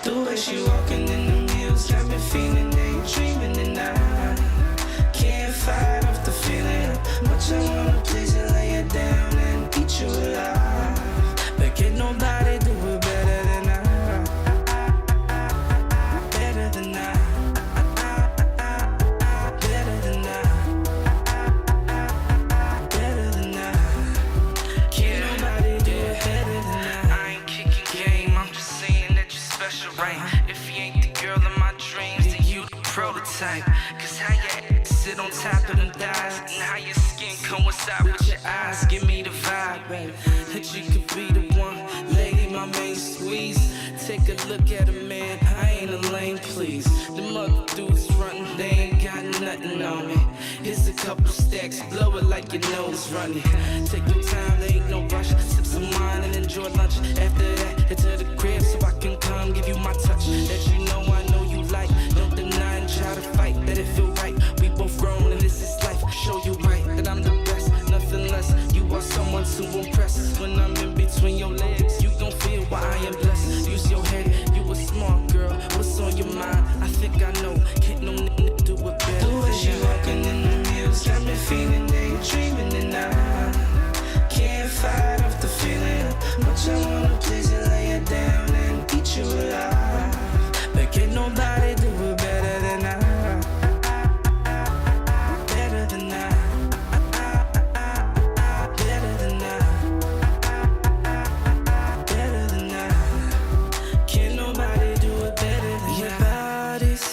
The way she walking in the hills got me feeling daydreaming, and I can't fight off the feeling. Much I wanna please you, lay it down and eat you alive. But can't nobody do it better than I. Better than I. Better than I. Better than I. Can't nobody do it better than I. I ain't kicking game, I'm just saying that you're special, right? If you ain't the girl of my dreams, then you the prototype. Cause how you sit on top of them thighs, and how your skin coincide with your eyes, give me the vibe, baby, that you could be the one. Lady, my main squeeze. Take a look at a man, I ain't a lame, please. The other dudes frontin', they ain't got nothing on me. Here's a couple stacks, blow it like your nose running. Take your time, there ain't no rush. Sip some wine and enjoy lunch. After that, head to the crib so I can come give you my touch. As you know, I know you like. Don't deny and try to fight, that it feel right. We both grown and this is life. Show you right that I'm the best, nothing less. You are someone to impress. When I'm in between your legs, you gon' feel why I am blessed. Use your head, you a smart girl. What's on your mind? I think I know. Can't no nigga do it better. The way she walking in the hills got me feeling daydreaming, and I can't fight off the feeling. Much I wanna please you, lay it down and eat you alive. But can't nobody do it better than I. Better than I. Better than I. Better than I. Can't nobody do it better than I. Your body's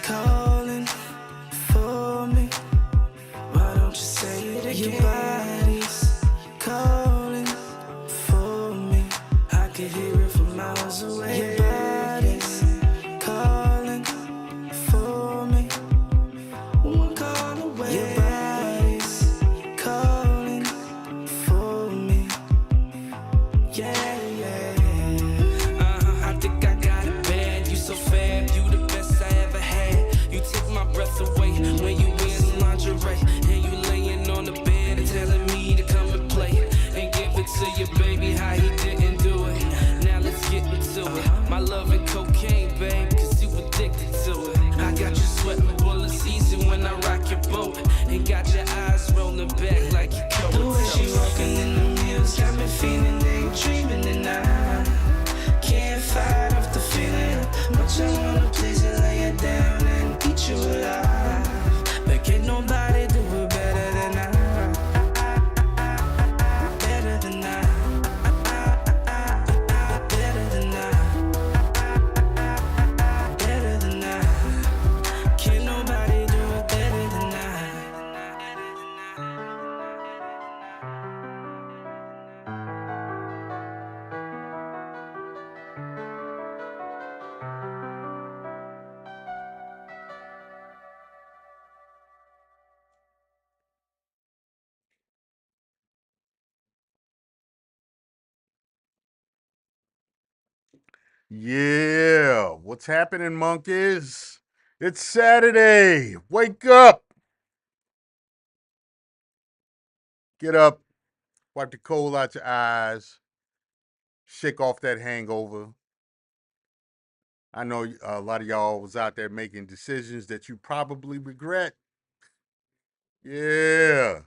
calling for me. Why don't you say it again? Your body's calling for me. I could hear it from miles away. Your body's calling for me. One call away. Your body's calling for me. Yeah, yeah, yeah. I think I got it bad. You so fab, you the best I ever had. You take my breath away when you wear some lingerie. And you laying on the bed and telling me to come and play. And give it to your baby how he didn't do it. Now let's get into it. My love and cocaine, babe, cause you addicted to it. I got you sweating bullets easy when I rock your boat. And got your eyes rolling back like you covered. The way she walking in the hills got me feeling daydreaming, and I can't fight off the feeling. Much I wanna please you, lay it down and eat you alive. But can't nobody do it better than I. Better than I. Better than I. Better than I. Can't nobody do it better than I. Yeah, what's happening, monkeys? It's Saturday. Wake up. Get up. Wipe the coal out your eyes. Shake off that hangover. I know a lot of y'all was out there making decisions that you probably regret. Yeah.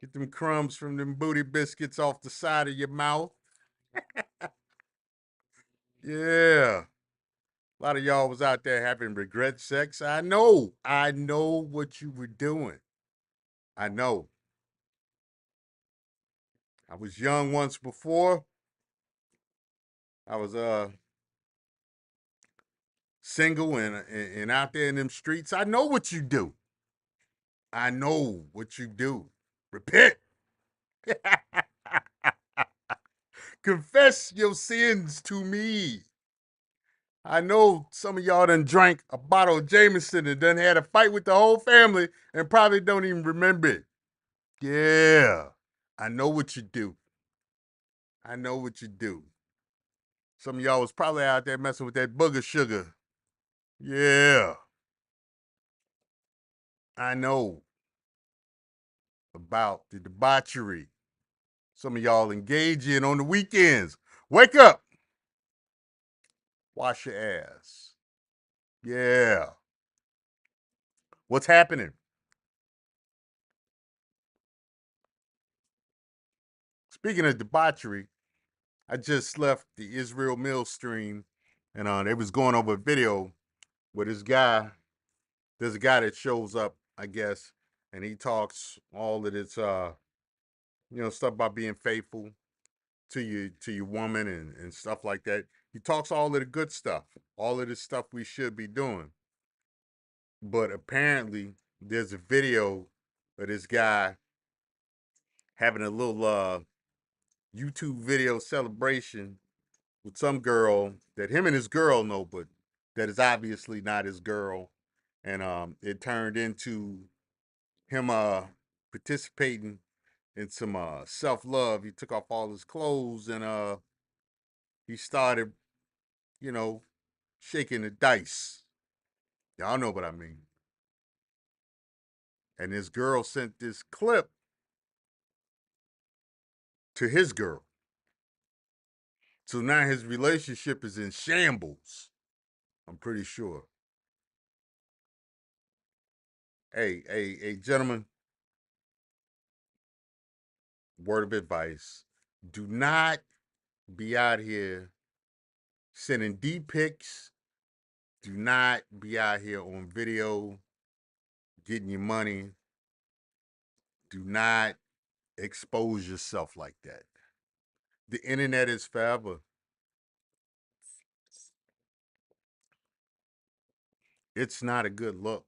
Get them crumbs from them booty biscuits off the side of your mouth. Yeah. A lot of y'all was out there having regret sex. I know. I know what you were doing. I know. I was young once before. I was single and out there in them streets. I know what you do. I know what you do. Repent. Confess your sins to me. I know some of y'all done drank a bottle of Jameson and done had a fight with the whole family and probably don't even remember it. Yeah. I know what you do. I know what you do. Some of y'all was probably out there messing with that booger sugar. Yeah. I know. about the debauchery some of y'all engage in on the weekends. Wake up, wash your ass. Yeah. What's happening? Speaking of debauchery, I just left the Israel Mill stream, and they was going over a video where this guy, there's a guy that shows up, I guess, and he talks all of this, stuff about being faithful to your woman and stuff like that. He talks all of the good stuff, all of the stuff we should be doing. But apparently, there's a video of this guy having a little YouTube video celebration with some girl that him and his girl know, but that is obviously not his girl. And it turned into him participating in some self-love. He took off all his clothes and he started, you know, shaking the dice. Y'all know what I mean. And this girl sent this clip to his girl. So now his relationship is in shambles. I'm pretty sure. Hey, gentlemen, word of advice. Do not be out here sending D pics. Do not be out here on video getting your money. Do not expose yourself like that. The internet is forever. It's not a good look.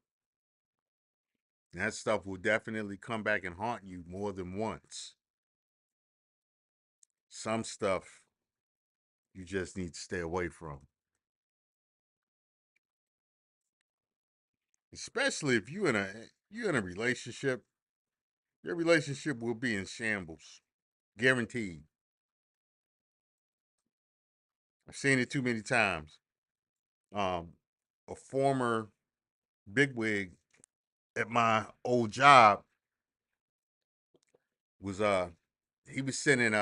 That stuff will definitely come back and haunt you more than once. Some stuff you just need to stay away from. Especially if you're in a relationship, your relationship will be in shambles. Guaranteed. I've seen it too many times. A former bigwig at my old job was he was sending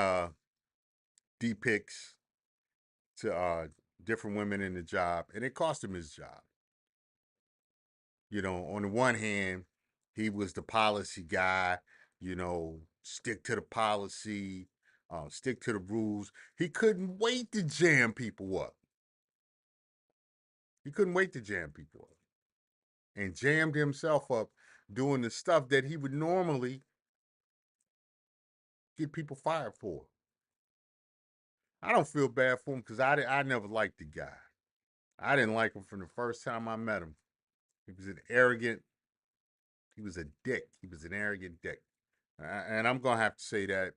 D pics to different women in the job, and it cost him his job. On the one hand, he was the policy guy, stick to the policy, stick to the rules. He couldn't wait to jam people up. He couldn't wait to jam people up. And jammed himself up doing the stuff that he would normally get people fired for. I don't feel bad for him because I never liked the guy. I didn't like him from the first time I met him. He was he was a dick. He was an arrogant dick. And I'm going to have to say that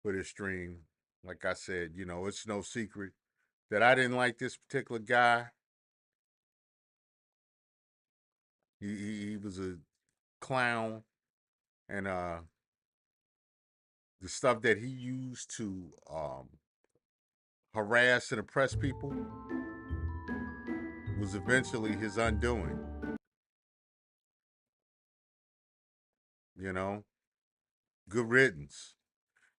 for this stream. Like I said, it's no secret that I didn't like this particular guy. He was a clown, and the stuff that he used to harass and oppress people was eventually his undoing. You know, good riddance.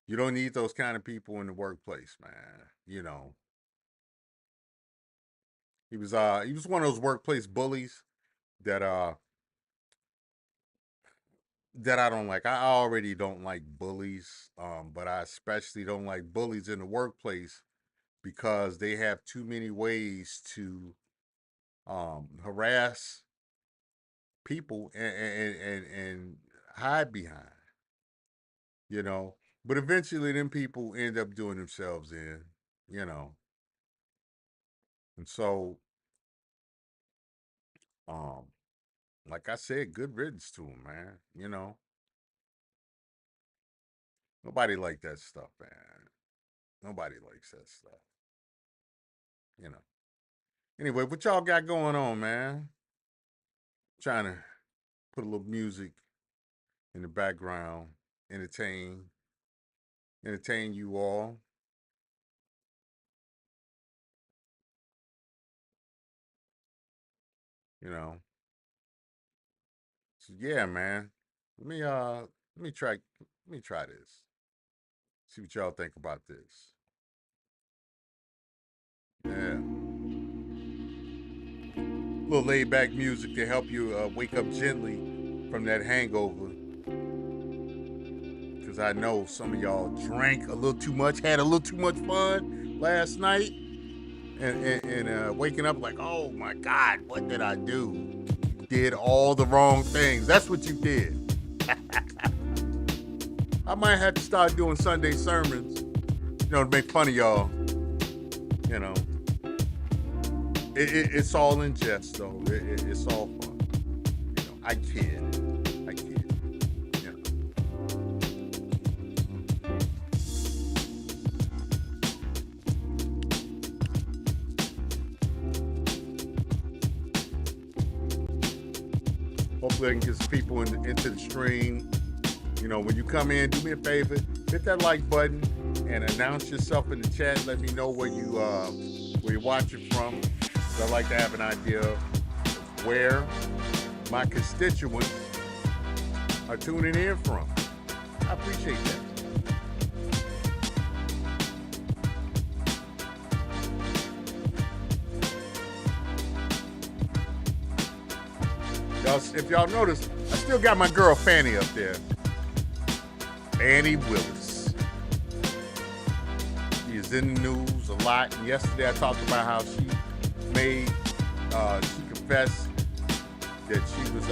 You don't need those kind of people in the workplace, man. He was one of those workplace bullies that that I don't like. I already don't like bullies, but I especially don't like bullies in the workplace because they have too many ways to harass people and hide behind, you know. But eventually, them people end up doing themselves in, you know. And so, um, like I said, good riddance to them, man. Nobody like that stuff, man. Nobody likes that stuff, you know. Anyway, what y'all got going on, man? Trying to put a little music in the background, entertain, entertain you all. You know. So yeah, man. Let me try. Let me try this. See what y'all think about this. Yeah. A little laid back music to help you wake up gently from that hangover. Because I know some of y'all drank a little too much, had a little too much fun last night, and waking up like, oh my God, what did I do? You did all the wrong things. That's what you did. I might have to start doing Sunday sermons, to make fun of y'all. You know, it's all in jest, though. It's all fun. I kid. I kid. You know. Hopefully, I can get some people into the stream. When you come in, do me a favor, hit that like button and announce yourself in the chat. Let me know where you're watching from. I'd like to have an idea of where my constituents are tuning in from. I appreciate that. If y'all notice, I still got my girl Fanny up there. Fanny Willis. She is in the news a lot. And yesterday I talked about how she confessed that she was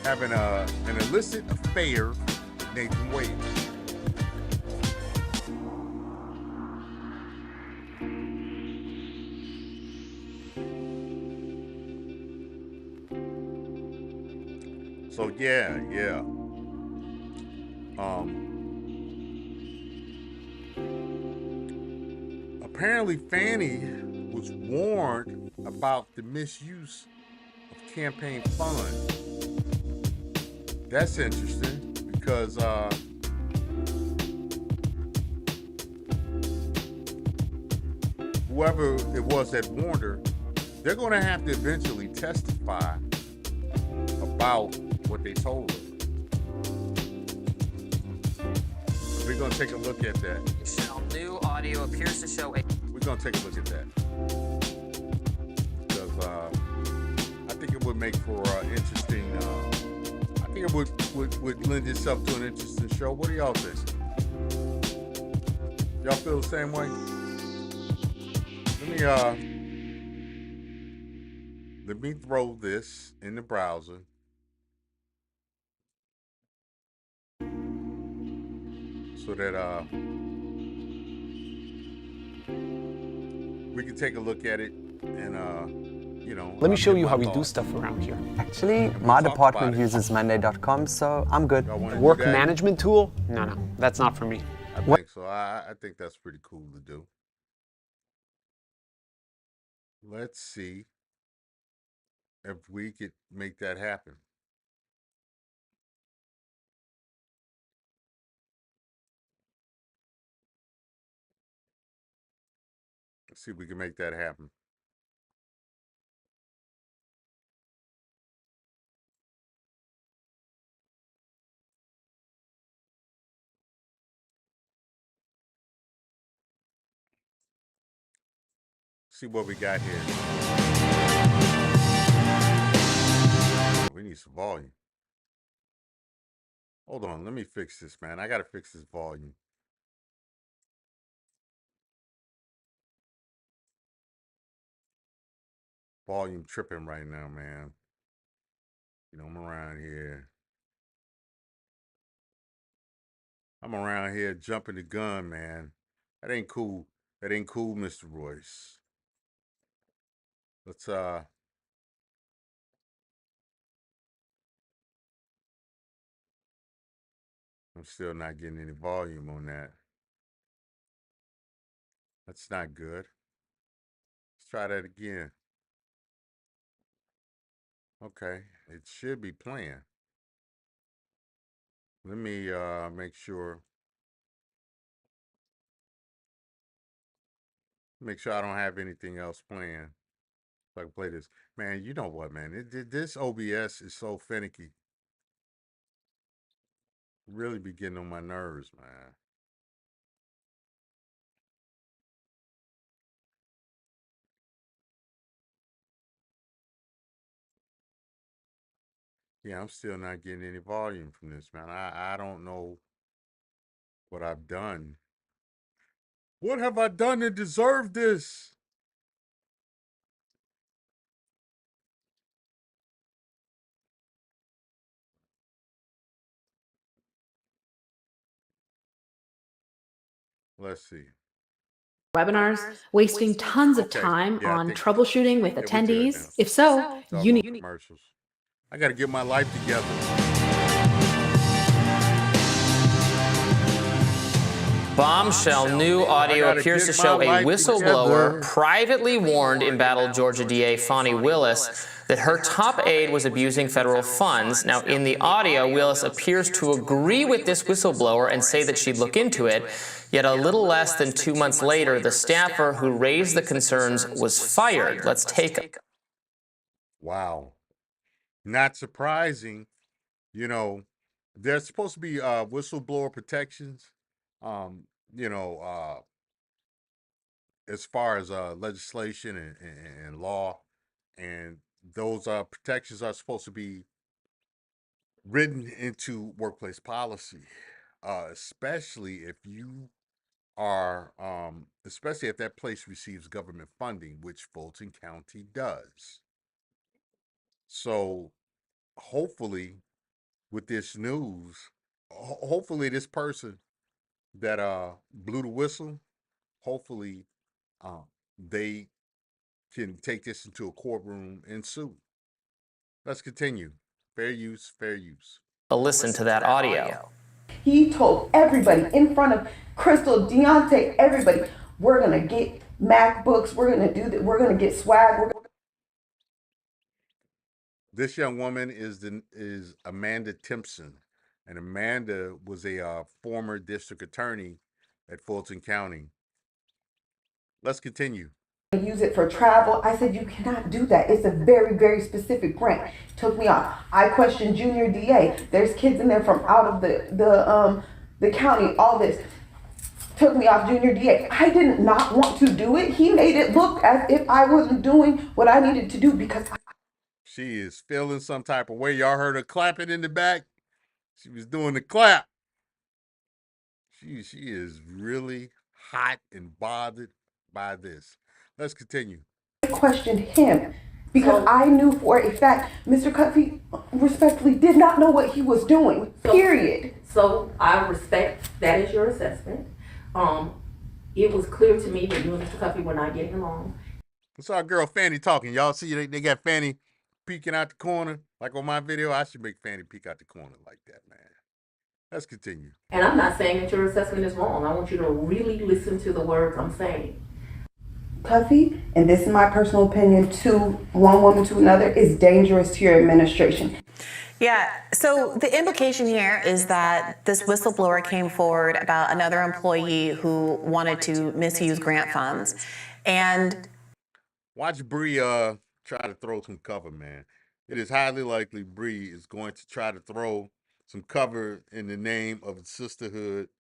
having an illicit affair with Nathan Wade. So yeah. Apparently Fanny was warned about the misuse of campaign funds. That's interesting because whoever it was that warned her, they're going to have to eventually testify about what they told her. We're going to take a look at that. New audio appears to show We're going to take a look at that. Because I think it would make for interesting, I think it would lend itself to an interesting show. What do y'all think? Y'all feel the same way? Let me throw this in the browser. So that we can take a look at it and Let me show you how we do stuff around here. Actually, my department uses Monday.com, so I'm good. Work management tool? No, that's not for me. I think so. I think that's pretty cool to do. Let's see if we could make that happen. Let's see if we can make that happen. See what we got here. We need some volume. Hold on, let me fix this, man. I gotta fix this volume. Volume tripping right now, man. I'm around here. I'm around here jumping the gun, man. That ain't cool. That ain't cool, Mr. Royce. Let's I'm still not getting any volume on that. That's not good. Let's try that again. Okay, it should be playing. Let me make sure I don't have anything else playing. So I can play this. Man, you know what, man? This OBS is so finicky. Really be getting on my nerves, man. Yeah, I'm still not getting any volume from this, man. I don't know what I've done. What have I done to deserve this? Let's see. Webinars, wasting tons of time on troubleshooting with attendees? If so, you need commercials. I got to get my life together. Bombshell new audio appears to show a whistleblower privately warned embattled Georgia DA Fani Willis that her top aide was abusing federal funds. Now, in the audio, Willis appears to agree with this whistleblower and say that she'd look into it. Yet a little less than 2 months later, the staffer who raised the concerns was fired. Let's take. Wow. Not surprising. You know, there's supposed to be whistleblower protections. As far as legislation and law, and those protections are supposed to be written into workplace policy, especially if you are, especially if that place receives government funding, which Fulton County does. So hopefully, with this news, hopefully this person that blew the whistle, hopefully they can take this into a courtroom and sue. Let's continue. Fair use, fair use. Listen to that audio. He told everybody in front of Crystal, Deontay, everybody, we're gonna get MacBooks, we're gonna do that, we're gonna get swag. This young woman is Amanda Timpson, and Amanda was a former district attorney at Fulton County. Let's continue. Use it for travel. I said, you cannot do that. It's a very, very specific grant. Took me off. I questioned Junior DA. There's kids in there from out of the county. All this took me off Junior DA. I did not want to do it. He made it look as if I wasn't doing what I needed to do because she is feeling some type of way. Y'all heard her clapping in the back. She was doing the clap. She is really hot and bothered by this. Let's continue. I questioned him because I knew for a fact Mr. Cuffey respectfully did not know what he was doing, period. So I respect that is your assessment. It was clear to me that you and Mr. Cuffey were not getting along. It's our girl Fanny talking. Y'all see they got Fanny peeking out the corner. Like on my video, I should make Fanny peek out the corner like that, man. Let's continue. And I'm not saying that your assessment is wrong. I want you to really listen to the words I'm saying. Cuffey, and this is my personal opinion, to one woman to another is dangerous to your administration. Yeah, so the implication here is that this whistleblower came forward about another employee who wanted to misuse grant funds. And watch Bree try to throw some cover, man. It is highly likely Bree is going to try to throw some cover in the name of sisterhood.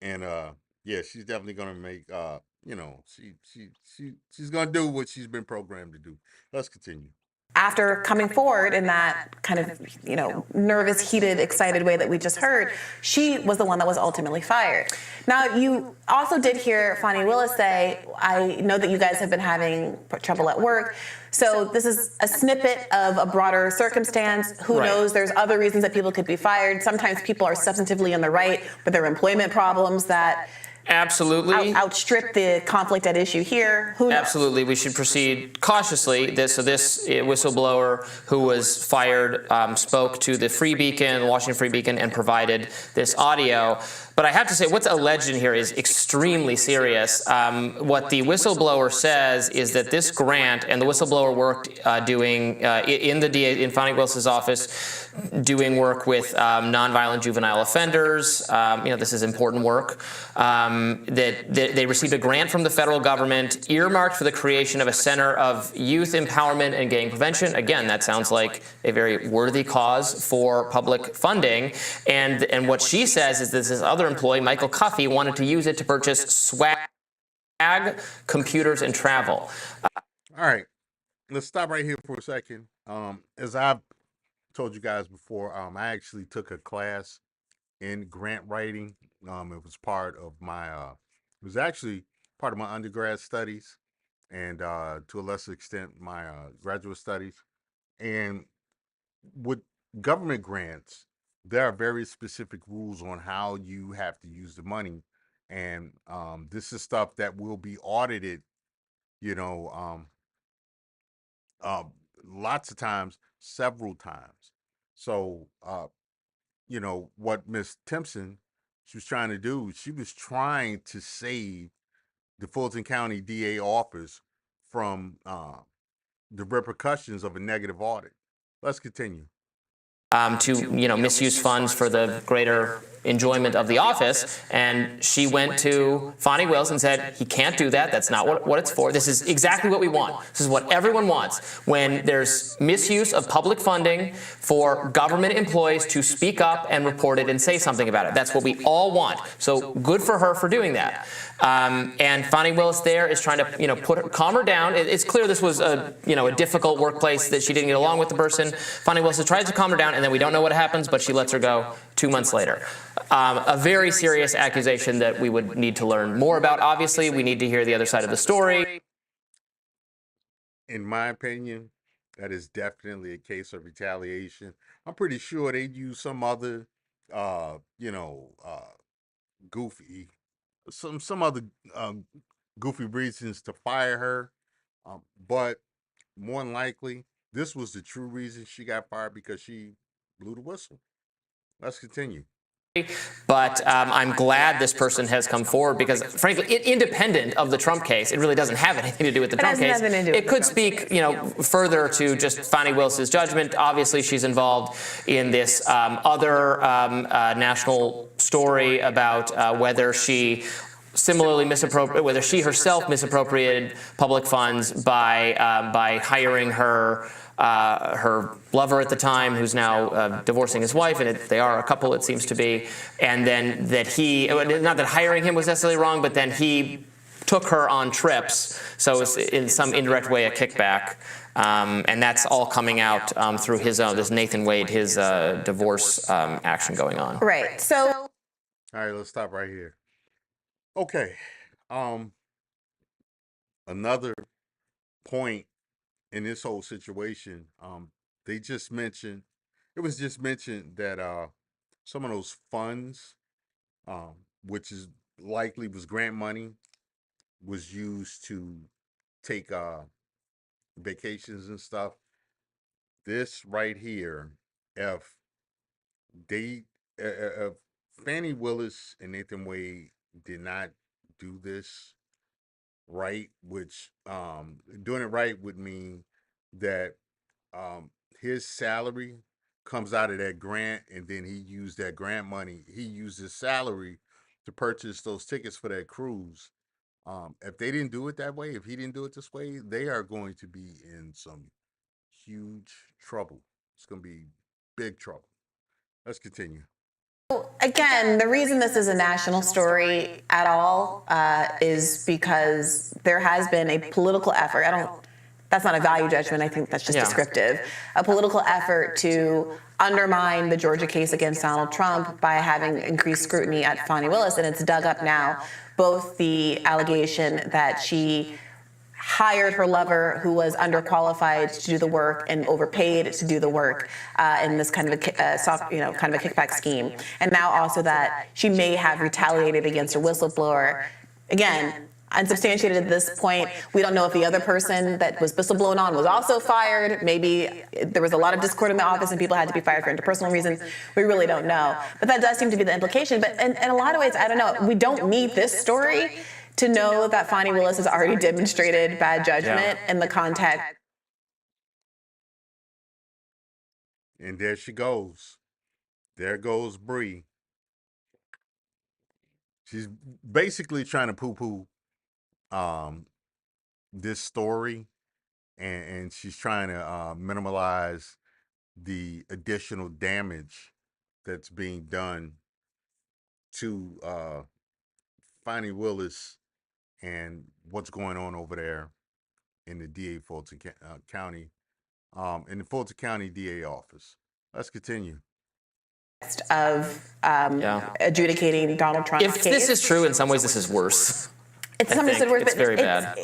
And yeah, she's definitely gonna make she's gonna do what she's been programmed to do. Let's continue. After coming forward in that kind of, nervous, heated, excited way that we just heard, she was the one that was ultimately fired. Now, you also did hear Fani Willis say, I know that you guys have been having trouble at work. So this is a snippet of a broader circumstance. Who knows? There's other reasons that people could be fired. Sometimes people are substantively in the right, but there are employment problems that absolutely outstrip the conflict at issue here. Who knows? Absolutely, we should proceed cautiously. This whistleblower who was fired spoke to the Free Beacon, Washington Free Beacon, and provided this audio. But I have to say, what's alleged in here is extremely serious. What the whistleblower says is that this grant, and the whistleblower worked doing in Fani Willis's office, doing work with nonviolent juvenile offenders. This is important work. That they received a grant from the federal government earmarked for the creation of a center of youth empowerment and gang prevention. Again, that sounds like a very worthy cause for public funding. And what she says is that this other employee, Michael Cuffey, wanted to use it to purchase swag, computers, and travel. All right, let's stop right here for a second. As I've told you guys before, I actually took a class in grant writing. It was part of my, it was actually part of my undergrad studies, and to a lesser extent, my graduate studies. And with government grants, there are very specific rules on how you have to use the money. And this is stuff that will be audited, lots of times, several times. So, what Miss Timpson, she was trying to do, she was trying to save the Fulton County DA office from the repercussions of a negative audit. Let's continue. To misuse funds for the greater enjoyment of the office, and she went to Fani Willis and said, he can't do that, that's not what it's for, this is exactly what we want, this is what everyone wants. When there's misuse of public funding for government employees to speak up and report it and say something about it, that's what we all want, so good for her for doing that. And Fani Willis there is trying to calm her down. It's clear this was a difficult workplace, that she didn't get along with the person. Fani Willis tries to calm her down, and then we don't know what happens, but she lets her go 2 months later. A very serious accusation that we would need to learn more about. Obviously, we need to hear the other side of the story. In my opinion, that is definitely a case of retaliation. I'm pretty sure they'd use some other, goofy, some other goofy reasons to fire her. But more than likely, this was the true reason she got fired, because she blew the whistle. Let's continue. But I'm glad this person has come forward, because, frankly, independent of the Trump case, it really doesn't have anything to do with the Trump case. It could speak, further to just Fani Willis's judgment. Obviously, she's involved in this other national story about whether she whether she herself misappropriated public funds by hiring her lover at the time, who's now divorcing his wife, and they are a couple, it seems to be, and then that not that hiring him was necessarily wrong, but then he took her on trips, so it's in some indirect way a kickback, and that's all coming out through this Nathan Wade, his divorce action going on. Right, so... All right, let's stop right here. Okay, another point in this whole situation, it was just mentioned that some of those funds, which is likely was grant money, was used to take vacations and stuff. This right here, if Fani Willis and Nathan Wade did not do this right, which doing it right would mean that his salary comes out of that grant, and then he used that grant money. He used his salary to purchase those tickets for that cruise. If they didn't do it that way, if he didn't do it this way, they are going to be in some huge trouble. It's going to be big trouble. Let's continue. Again, the reason this is a national story at all is because there has been a political effort. That's not a value judgment. I think that's just descriptive. A political effort to undermine the Georgia case against Donald Trump by having increased scrutiny at Fani Willis, and it's dug up now both the allegation that she hired her lover, who was underqualified to do the work and overpaid to do the work in this kind of a kind of a kickback scheme, and now also that she may have retaliated against a whistleblower. Again, unsubstantiated at this point. We don't know if the other person that was whistleblown on was also fired. Maybe there was a lot of discord in the office and people had to be fired for interpersonal reasons. We really don't know. But that does seem to be the implication. But in a lot of ways, I don't know. We don't need this story to know that Fani Willis has already demonstrated bad judgment in the context. And there she goes. There goes Bree. She's basically trying to poo-poo this story, and she's trying to minimize the additional damage that's being done to Fani Willis and what's going on over there in the DA Fulton County, in the Fulton County DA office. Let's continue. Of adjudicating Donald Trump's if case. This is true, in some ways this is worse. It's some ways it's worse, it's very bad.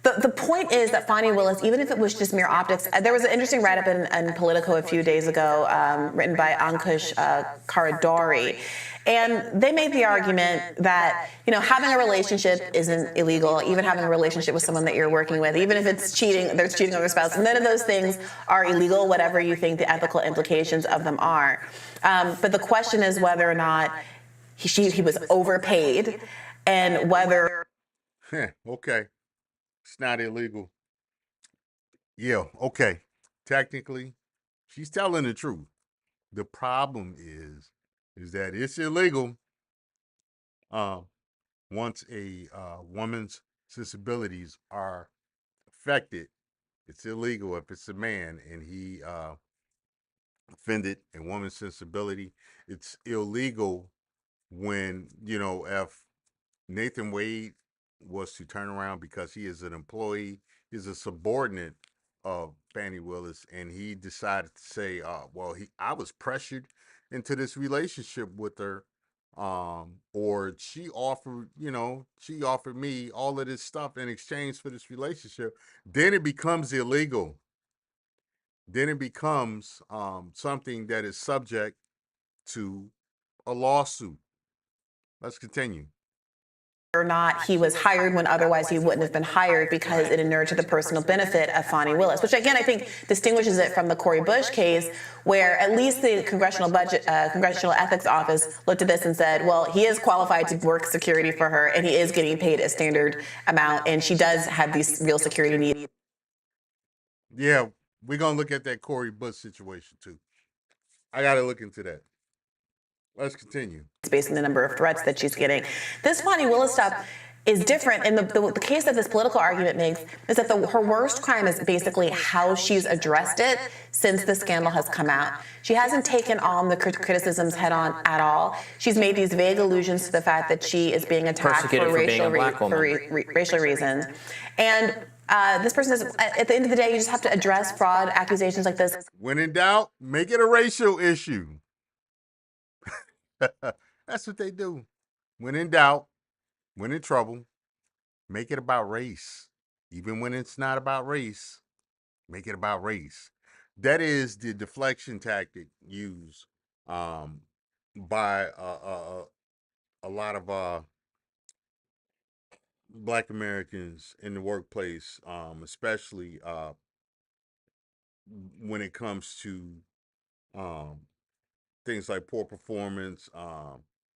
The point is that Fani Willis, even if it was just mere optics, there was an interesting write-up in Politico a few days ago, written by Ankush Karadori. And they made the argument that, having a relationship isn't illegal, even having a relationship with someone that you're working with, even if it's cheating, there's cheating on their spouse, none of those things are illegal, whatever you think the ethical implications of them are. But the question is whether or not he was overpaid and whether... Okay. It's not illegal. Yeah, okay. Technically, she's telling the truth. The problem is that it's illegal once a woman's sensibilities are affected. It's illegal if it's a man and he offended a woman's sensibility. It's illegal when, if Nathan Wade was to turn around because he is an employee, he's a subordinate of Fani Willis, and he decided to say, I was pressured into this relationship with her, or she offered me all of this stuff in exchange for this relationship, then it becomes illegal. Then it becomes something that is subject to a lawsuit. Let's continue. Or not he was hired when otherwise he wouldn't have been hired because it inured to the personal benefit of Fani Willis, which again I think distinguishes it from the Cori Bush case, where at least the Congressional Ethics Office looked at this and said, well, he is qualified to work security for her and he is getting paid a standard amount and she does have these real security needs. Yeah, we're going to look at that Cori Bush situation too. I got to look into that. Let's continue. It's based on the number of threats that she's getting. This Fani Willis stuff is different, and the case that this political argument makes is that her worst crime is basically how she's addressed it since the scandal has come out. She hasn't taken on the criticisms head on at all. She's made these vague allusions to the fact that she is being attacked for racial reasons. And this person says, at the end of the day, you just have to address fraud accusations like this. When in doubt, make it a racial issue. That's what they do. When in doubt, when in trouble, make it about race. Even when it's not about race, make it about race. That is the deflection tactic used by a lot of Black Americans in the workplace, especially when it comes to things like poor performance,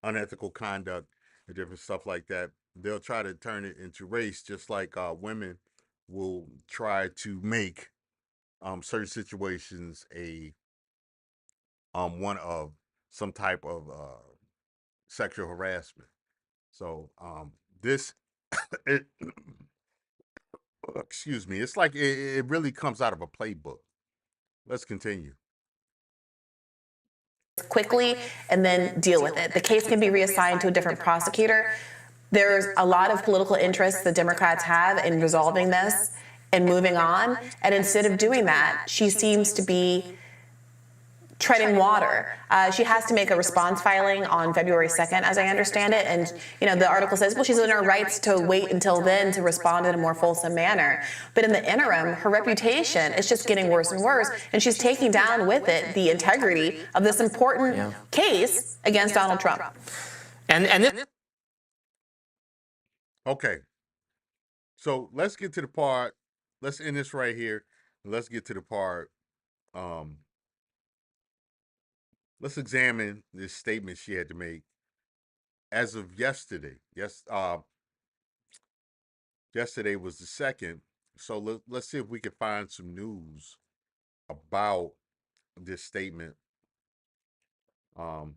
unethical conduct, and different stuff like that. They'll try to turn it into race, just like women will try to make certain situations a one of some type of sexual harassment. So this, excuse me, it's like it really comes out of a playbook. Let's continue. Quickly and then deal with it. The case can be reassigned to a different prosecutor. There's a lot of political interest the Democrats have in resolving this and moving on. And instead of doing that, she seems to be treading water. She has to make a response filing on February 2nd, as I understand it. And, the article says, well, she's in her rights to wait until then to respond in a more fulsome manner. But in the interim, her reputation is just getting worse and worse. And she's taking down with it the integrity of this important case against Donald Trump. And this... Okay. So let's get to the part. Let's end this right here. Let's get to the part. Let's examine this statement she had to make as of yesterday. Yesterday was the 2nd. So let's see if we can find some news about this statement. Let's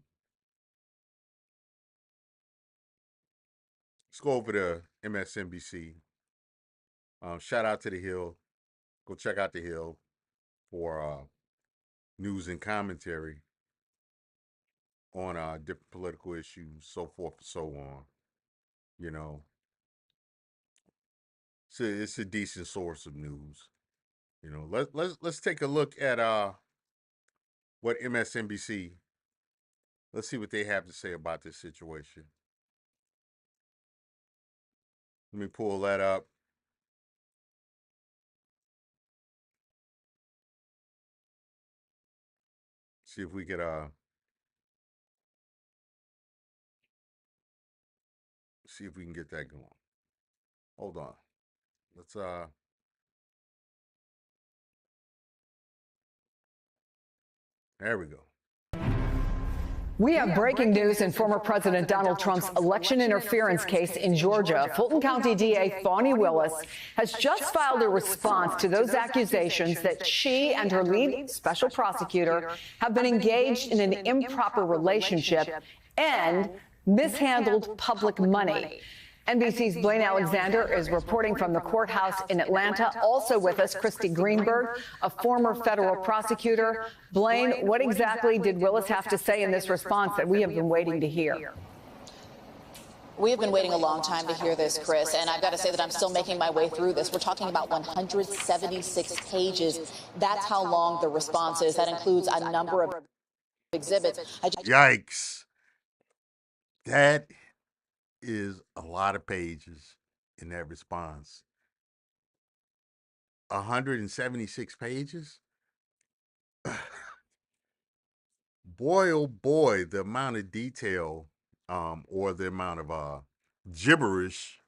go over to MSNBC. Shout out to The Hill. Go check out The Hill for news and commentary on different political issues, so forth and so on. You know, so it's a decent source of news. You know, let's take a look at what MSNBC. Let's see what they have to say about this situation. Let me pull that up. See if we could see if we can get that going. Hold on. Let's there we go. We have breaking news in former President Donald Trump's election interference case in Georgia. Fulton County DA Fani Willis has just filed a response to those accusations that she and her lead special prosecutor have been engaged in an improper relationship and mishandled public money. NBC's Blaine Alexander is reporting from the courthouse in Atlanta. Also with us, Christy Greenberg, a former federal prosecutor. Blaine, what exactly did Willis have to say in this response that we have been waiting to hear? We have been waiting a long time to hear this, Chris, and I've got to say that I'm still making my way through this. We're talking about 176 pages. That's how long the response is. That includes a number of exhibits. Yikes. That is a lot of pages in that response. 176 pages? Boy, oh boy, the amount of detail or the amount of gibberish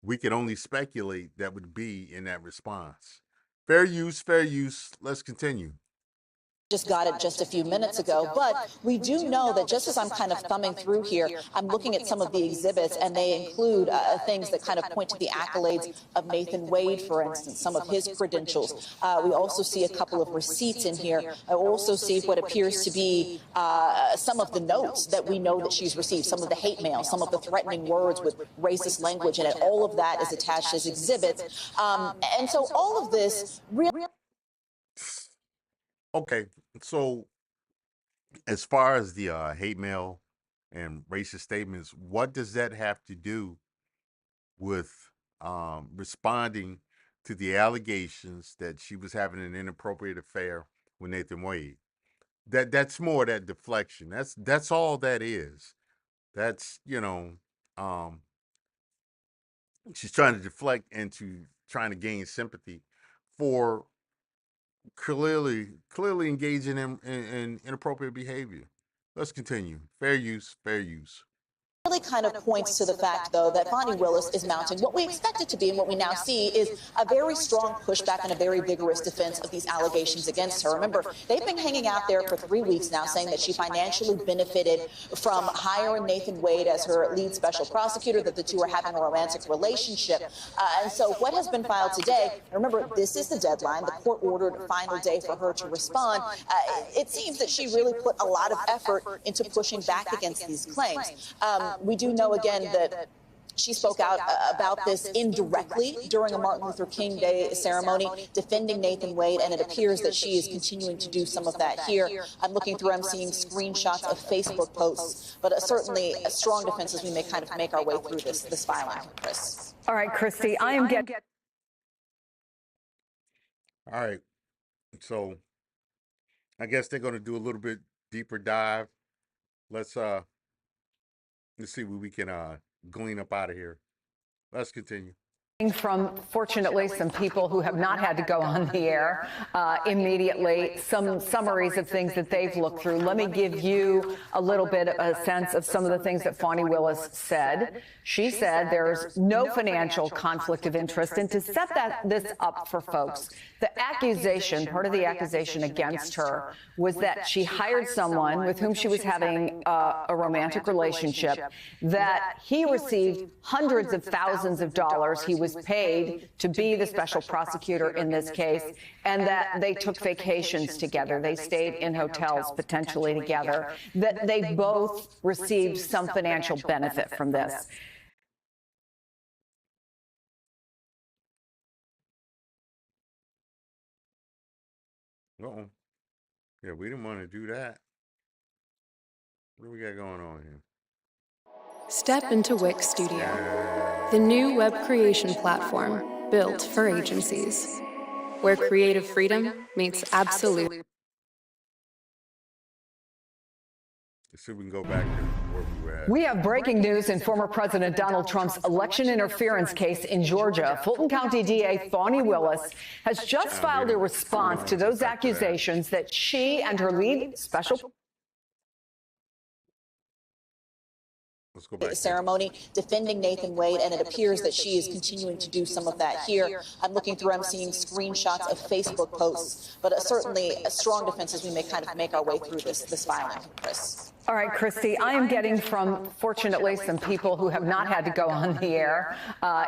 we can only speculate that would be in that response. Fair use, fair use. Let's continue. Just got it just a few minutes ago, but we do know that just as I'm kind of thumbing through here, I'm looking at some of the exhibits, and they include things that kind of point to the accolades of Nathan Wade, for instance, some of his credentials. We also see a couple of receipts in here. I also see what appears to be some of the notes that we know that she's received, some of the hate mail, some of the threatening words with racist language in it. All of that is attached as exhibits. And so all of this really... Okay, so as far as the hate mail and racist statements, what does that have to do with responding to the allegations that she was having an inappropriate affair with Nathan Wade? That's more that deflection. That's all that is. That's, you know, she's trying to deflect into trying to gain sympathy for clearly engaging in inappropriate behavior. Let's continue. Fair use, fair use. Really kind of points to the fact, though, that Fani Willis is mounting what we expect it to be, and what we now see is a very strong pushback and a very vigorous defense of these allegations against her. Remember, they've been hanging out there for 3 weeks now, saying that she financially benefited from hiring Nathan Wade as her lead special prosecutor, that the two are having a romantic relationship. And so what has been filed today, and remember, this is the deadline, the court-ordered final day for her to respond. It seems that she really put a lot of effort into pushing back against these claims. We do know, again, that she spoke out about this indirectly during a Martin Luther King Day ceremony, defending Nathan Wade, and it appears that she is continuing to do some of that here. I'm looking through, I'm seeing screenshots of Facebook posts, but certainly a strong defense as we may kind of make our way through this filing, Chris. All right, Christy, I am getting... All right, so I guess they're going to do a little bit deeper dive. Let's see what we can glean up out of here. Let's continue. From, fortunately, some people who have not had to go on the air immediately, some summaries of things that they've looked through. Let me give you a little bit of a sense of some of the things that Fani Willis said. She said there's no financial conflict of interest. And to set this up for folks, the accusation, part of the accusation against her was that she hired someone with whom she was having a romantic relationship, that he received hundreds of thousands of dollars. He was paid to be the special prosecutor in this case, and that they took vacations together. They stayed in hotels potentially together, that they both received some financial benefit from this. Uh-oh. Yeah, we didn't want to do that. What do we got going on here? Step into Wix Studio, the new web creation platform built for agencies, where creative freedom meets absolute. Let's see if we can go back to where we were at. We have breaking news in former President Donald Trump's election interference case in Georgia. Fulton County DA Fani Willis has just filed a response to those accusations that she and her lead special ceremony defending Nathan Wade, and it appears that she is continuing to do some of that here. I'm looking through, I'm seeing screenshots of Facebook posts, but certainly a strong defense as we may kind of make our way through this filing, Chris. All right, Christy, I am getting from, fortunately, some people who have not had to go on the air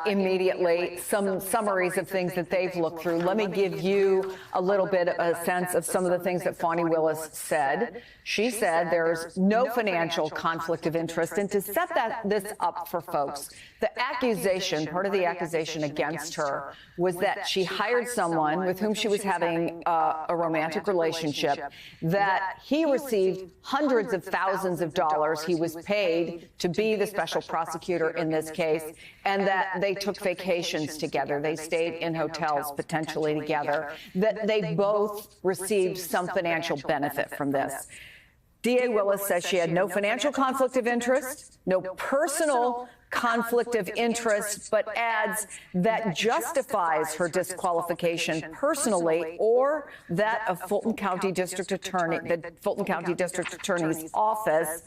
immediately, some summaries of things that they've looked through. Let me give you a little bit of a sense of some of the things that Fani Willis said. She said there's no financial conflict of interest. And to set this up for folks, the accusation, part of the accusation against her was that she hired someone with whom she was having a romantic relationship, that he received hundreds of thousands of dollars. He was paid to be the special prosecutor in this case, and that they took vacations together. They stayed in hotels potentially together, that they both received some financial benefit from this. DA Willis says she had no financial conflict of interest, no personal conflict of interest, but adds that justifies her disqualification personally, or that of Fulton County District Attorney, the Fulton County District Attorney's office,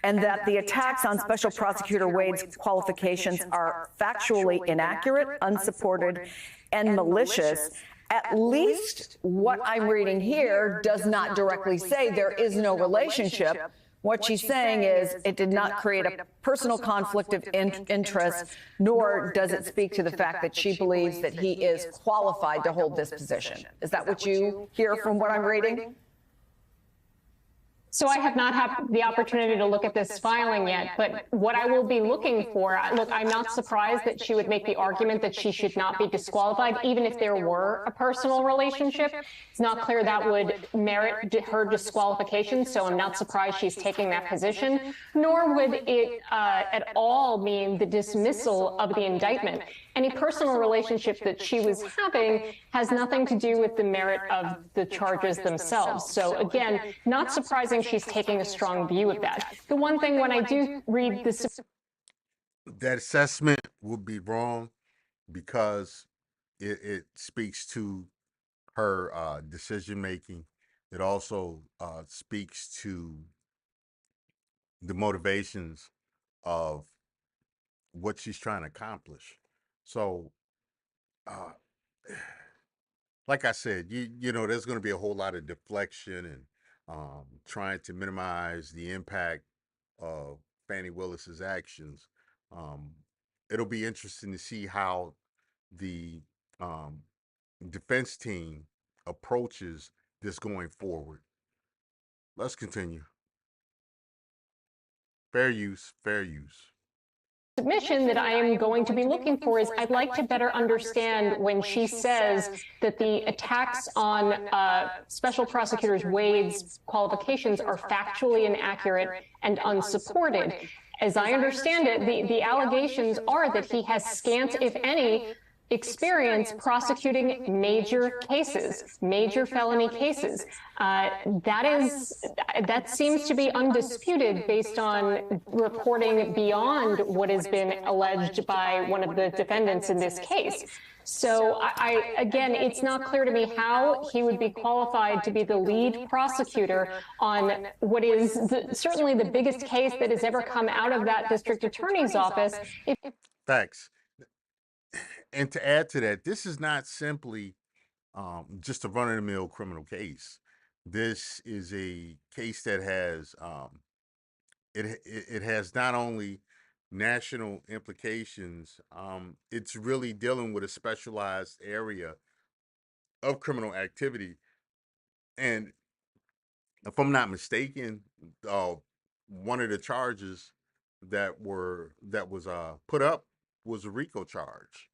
and that the attacks on Special Prosecutor Wade's qualifications are factually inaccurate, unsupported, and malicious. At least what I'm reading here does not directly say there is no relationship. What she's saying is it did not create a personal conflict of interest, nor does it speak to the fact that she believes that he is qualified to hold this position. Is that what you hear from what I'm reading? So I have not had the opportunity to look at this filing yet, but what I will be looking for, look, I'm not surprised that she would make the argument that she should not be disqualified, even if there were a personal relationship. It's not clear that would merit her disqualification, so I'm not surprised she's taking that position, nor would it at all mean the dismissal of the indictment. Any personal relationship that she was having has nothing to do with the merit of the charges themselves. So again, not surprising she's taking a strong view of that. The one thing when I do read this, that assessment would be wrong because it speaks to her decision making. It also speaks to the motivations of what she's trying to accomplish. So, like I said, you know, there's going to be a whole lot of deflection and trying to minimize the impact of Fani Willis's actions. It'll be interesting to see how the defense team approaches this going forward. Let's continue. Fair use, fair use. Submission that I am going to be looking for is I'd like to better understand when she says that the attacks on Special Prosecutor Wade's qualifications are factually inaccurate and unsupported. As I understand it, the allegations are that he has scant, if any, experience prosecuting major cases, major felony cases. That seems to be undisputed based on reporting beyond what has been alleged by one of the defendants in this case. So again, it's not clear to me how he would be qualified to be the lead prosecutor on what is certainly the biggest case that has ever come out of that district attorney's office. Facts. And to add to that, this is not simply just a run-of-the-mill criminal case. This is a case that has it has not only national implications. It's really dealing with a specialized area of criminal activity, and if I'm not mistaken, one of the charges that was put up was a RICO charge.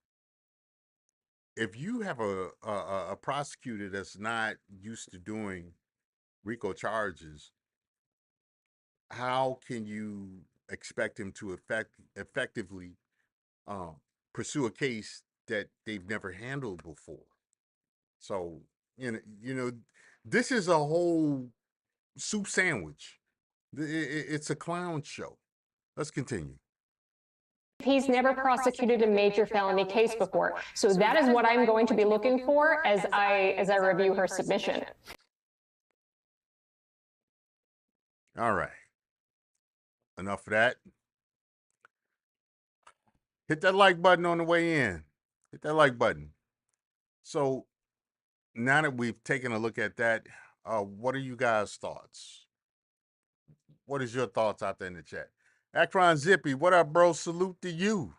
If you have a prosecutor that's not used to doing RICO charges, how can you expect him to effectively pursue a case that they've never handled before? So this is a whole soup sandwich. It's a clown show. Let's continue. He's never prosecuted a major felony case before. So that is what I'm going to be looking for as I review her submission. All right. Enough of that. Hit that like button on the way in. Hit that like button. So now that we've taken a look at that, what are you guys' thoughts? What is your thoughts out there in the chat? Akron Zippy, what up, bro? Salute to you.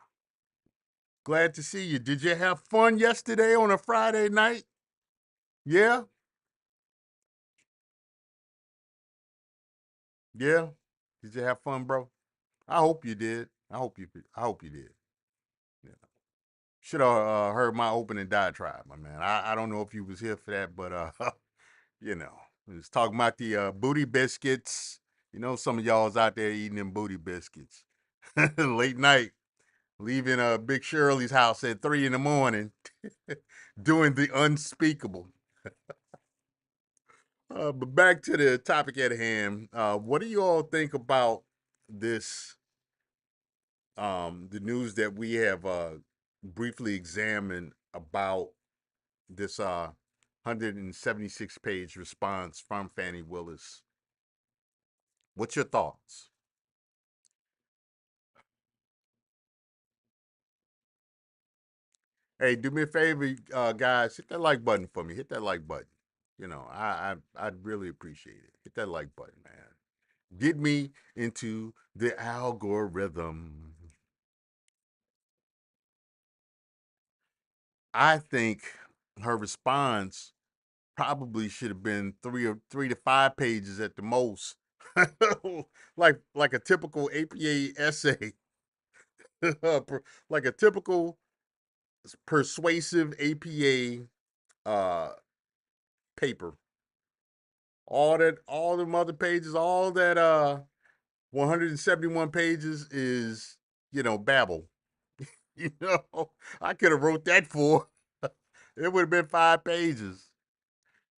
Glad to see you. Did you have fun yesterday on a Friday night? Yeah? Yeah? Did you have fun, bro? I hope you did. I hope you did. Yeah. Should have heard my opening diatribe, my man. I don't know if you was here for that, but we was talking about the booty biscuits. Some of y'all's out there eating them booty biscuits. Late night, leaving Big Shirley's house at 3 a.m, doing the unspeakable. But back to the topic at hand. What do you all think about this? The news that we have briefly examined about this 176-page response from Fani Willis. What's your thoughts? Hey, do me a favor, guys. Hit that like button for me. Hit that like button. I'd really appreciate it. Hit that like button, man. Get me into the algorithm. I think her response probably should have been 3 to 5 pages at the most, like a typical APA essay, like a typical persuasive APA paper. All them other pages, all that 171 pages is babble. I could have wrote that for. It would have been 5 pages.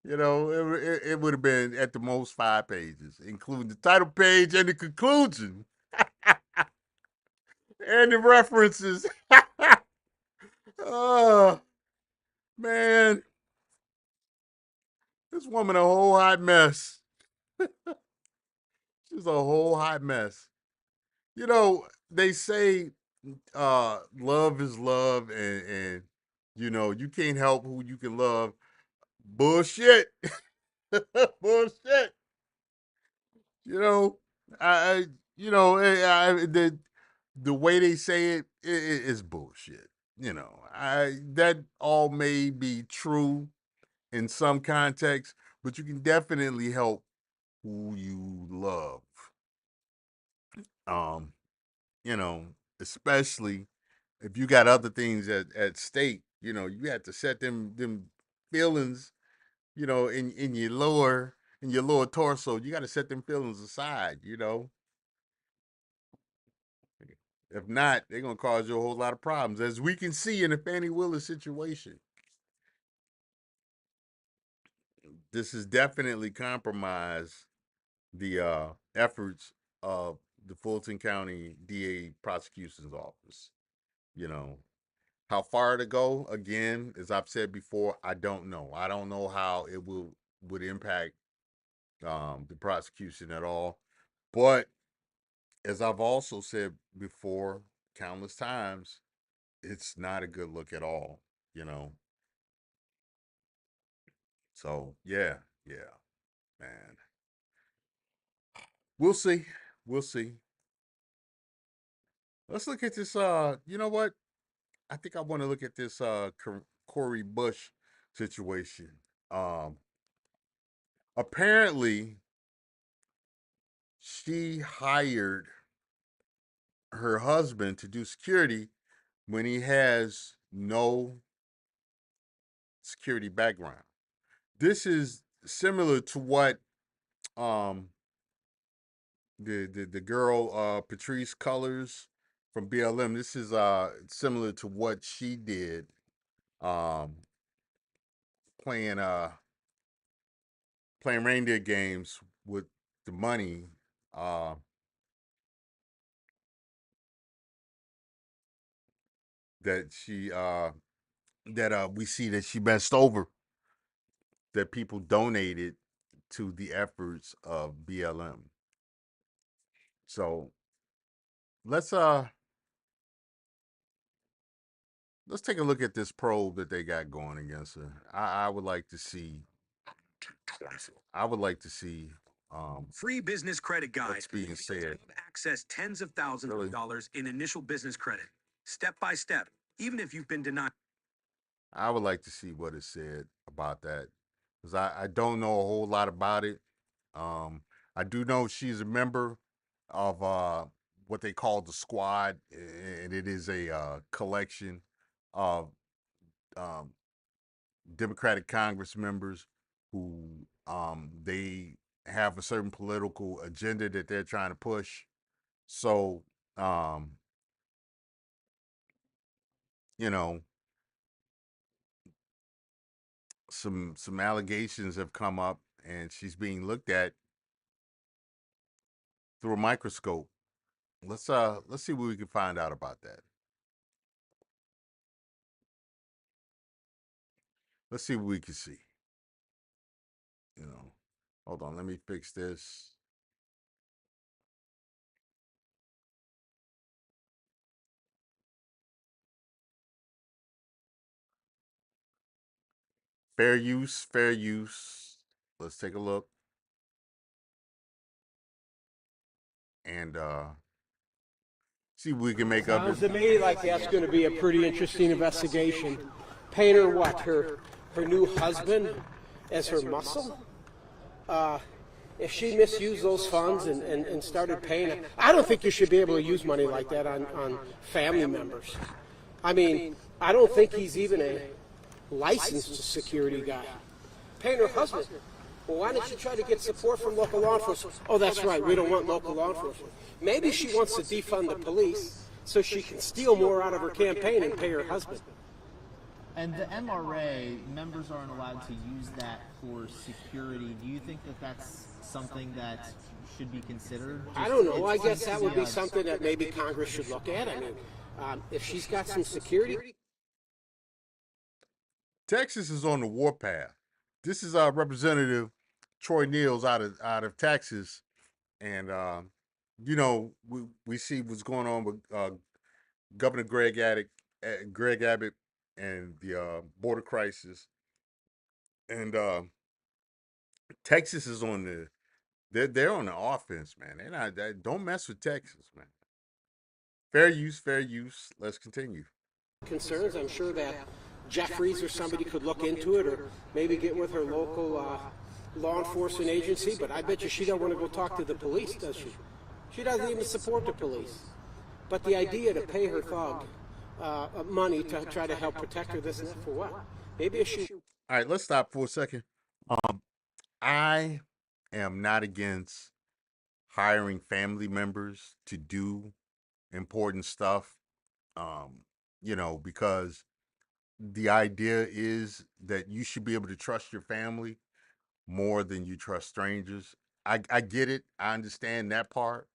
It would have been at the most 5 pages, including the title page and the conclusion. And the references. Oh, man. This woman a whole hot mess. She's a whole hot mess. They say love is love, and you can't help who you can love. Bullshit. Bullshit. The way they say it is bullshit. That all may be true in some context, but you can definitely help who you love. Especially if you got other things at stake. You have to set them feelings, in your lower torso. You got to set them feelings aside. If not, they're going to cause you a whole lot of problems, as we can see in the Fani Willis situation. This has definitely compromised the efforts of the Fulton County DA prosecution's office. You know, how far to go, again, as I've said before, I don't know. I don't know how it would impact the prosecution at all. But as I've also said before countless times, it's not a good look at all, you know. So yeah, man. We'll see. We'll see. Let's look at this. You know what? I think I want to look at this Corey Bush situation. Apparently, she hired her husband to do security when he has no security background. This is similar to what the girl Patrice Cullors from BLM. This is similar to what she did, playing reindeer games with the money that she that we see that she messed over, that people donated to the efforts of BLM. So let's take a look at this probe that they got going against her. I would like to see. I would like to see free business credit guide. What's being said. Access tens of thousands of dollars in initial business credit, step by step, even if you've been denied. I would like to see what is said about that, because I don't know a whole lot about it. I do know she's a member of what they call the Squad, and it is a collection of Democratic Congress members who they have a certain political agenda that they're trying to push. So, you know, some allegations have come up, and she's being looked at through a microscope. Let's see what we can find out about that. Let's see what we can see. You know, hold on, let me fix this. Fair use, fair use. Let's take a look. And see what we can make of it. Sounds to me like that's going to be a pretty interesting investigation. Paying her what? Her new husband as her muscle? If she misused those funds and started paying, I don't think you should be able to use money like that on family members. I mean, I don't think he's even a licensed security guy. Paying her husband. Well, why don't you try to get support from local law enforcement? Oh, that's right, we don't want local law enforcement. Maybe she wants to defund the police so she can steal more out of her campaign and pay her husband. And the MRA, members aren't allowed to use that for security. Do you think that that's something that should be considered? I don't know. I guess that would be something that maybe Congress should look at. I mean, if she's got some security. Texas is on the warpath. This is our Representative Troy Niels out of Texas, and you know, we see what's going on with Governor Greg Abbott and the border crisis, and Texas is on they're on the offense, man. Don't mess with Texas, man. Fair use, fair use. Let's continue. Concerns. I'm sure that Jeffries or somebody could look into it, or maybe get with her local law enforcement agency. But I bet you she don't want to go talk to the police, does she? She doesn't even support the police. But the idea to pay her thug money to try to help protect her, this and that, for what? Maybe she. All right, let's stop for a second. I am not against hiring family members to do important stuff, because the idea is that you should be able to trust your family more than you trust strangers. I get it. I understand that part.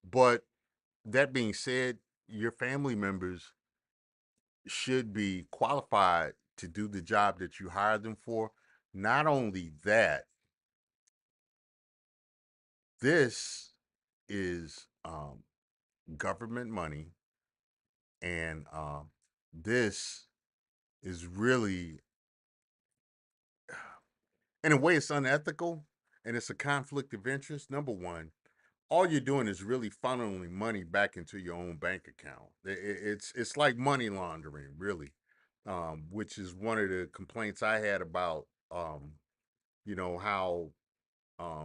But that being said, your family members should be qualified to do the job that you hired them for. Not only that, this is government money, and this is really, in a way, it's unethical, and it's a conflict of interest. Number one, all you're doing is really funneling money back into your own bank account. It's like money laundering, really, which is one of the complaints I had about, how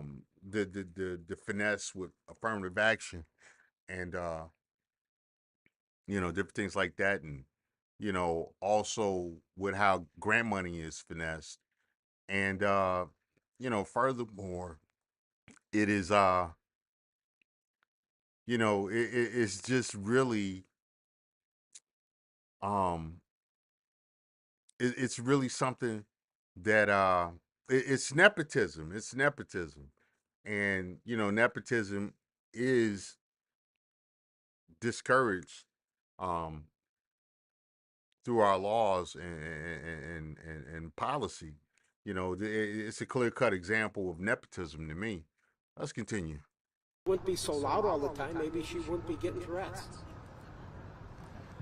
the finesse with affirmative action, and different things like that, and also with how grant money is finessed, and furthermore, it is it's just really um it's really something that it's nepotism. It's nepotism, and nepotism is discouraged um through our laws and policy. It's a clear cut example of nepotism to me. Let's continue. Wouldn't be so loud all the time, maybe she wouldn't be getting threats.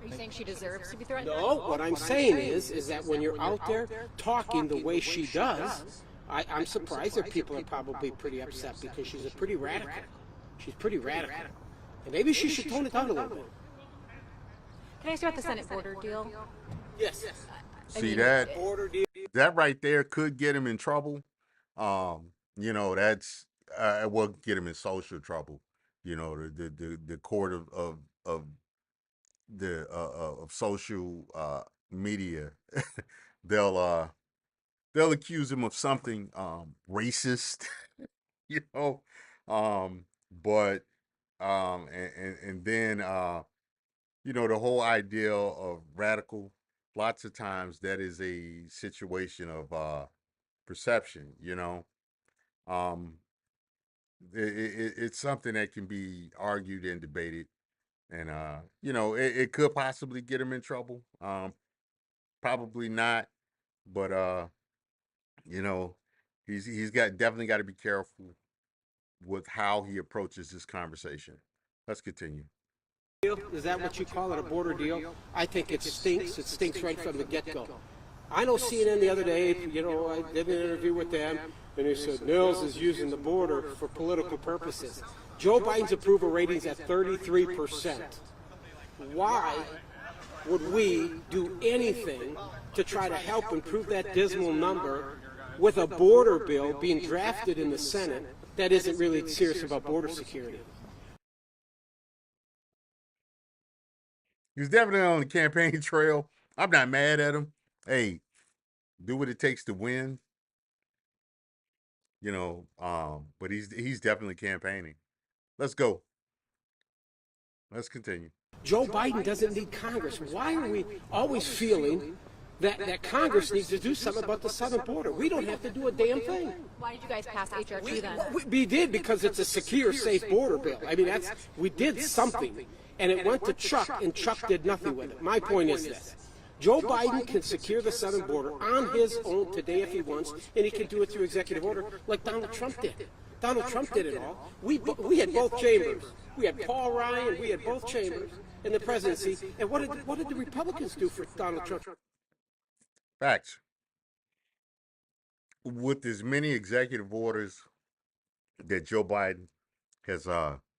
Are you saying she deserves to be threatened? No, what I'm saying is that when you're out there talking the way she does, I'm surprised that people are probably pretty upset because she's a pretty radical. She's pretty radical. And maybe she should tone it down a little bit. Can I ask you about the Senate border deal? Yes. See that? Border deal. That right there could get him in trouble. That's it will get him in social trouble. The court of social media, they'll accuse him of something racist, you know, but and then the whole idea of radical. Lots of times that is a situation of perception. Um, it's something that can be argued and debated, and it could possibly get him in trouble. Probably not, but he's definitely got to be careful with how he approaches this conversation. Let's continue. Is that what you call it, a border deal? I think it stinks. It stinks right from the get-go. I know CNN the other day, I did an interview with them, and they said Nils is using the border for political purposes. Joe Biden's approval rating's at 33%. Why would we do anything to try to help improve that dismal number with a border bill being drafted in the Senate that isn't really serious about border security? He was definitely on the campaign trail. I'm not mad at him. Hey, do what it takes to win. But he's definitely campaigning. Let's go. Let's continue. Joe Biden doesn't need Congress. Why are we always feeling that Congress needs to do something about the southern border? We don't have to do a damn thing. Why did you guys pass HR 2 then? We did because it's a secure, safe border bill. I mean, we did something, and it went to Chuck, and Chuck did nothing with it. My point is this. Joe Biden can secure the southern border on his own today if he wants, and he can do it through executive order like Donald Trump did. Donald Trump did it all. We had both chambers. We had Paul Ryan. We had both chambers in the presidency. And what did the Republicans do for Donald Trump? Facts. With as many executive orders that Joe Biden has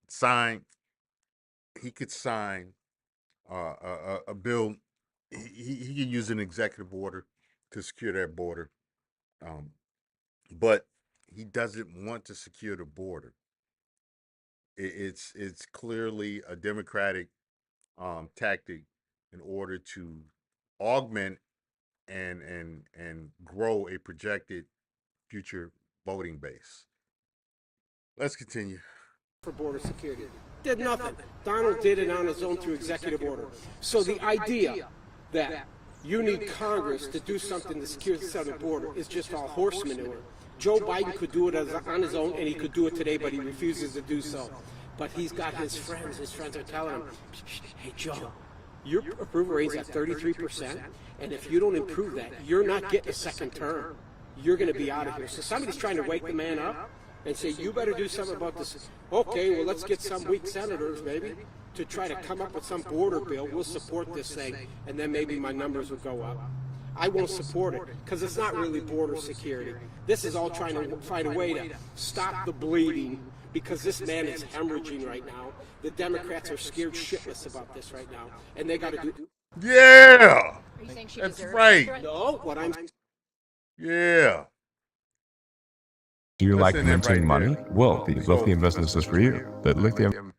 signed, he could sign a bill. He can use an executive order to secure that border, but he doesn't want to secure the border. It's clearly a Democratic tactic in order to augment and grow a projected future voting base. Let's continue. For border security. Did nothing. Donald did it on his own through executive order. So the idea that you need Congress to do something to secure the southern border is just all horse manure. Joe Biden could do it on his own, and he could do it today, but he refuses to do so. But he's got his friends. His friends are telling him, hey, Joe, your approval rate's at 33%, and if you don't improve that, you're not getting a second term. You're going to be out of here. So somebody's trying to wake the man up and say, you better do something about this. Okay, well, let's get some weak senators, maybe, to try to come up with some border bill. We'll support this thing, and then maybe my numbers will go up. I won't support it, because it's not really border security. This is all trying to find a way to stop the bleeding, because this man is hemorrhaging right now. The Democrats are scared shitless about this right now, and they got to do... Yeah! Are you saying she That's deserves right. to be No, what I'm... Yeah. Do you like Let's end that minting right money? there. Well, these wealthy investors is for you. But look them.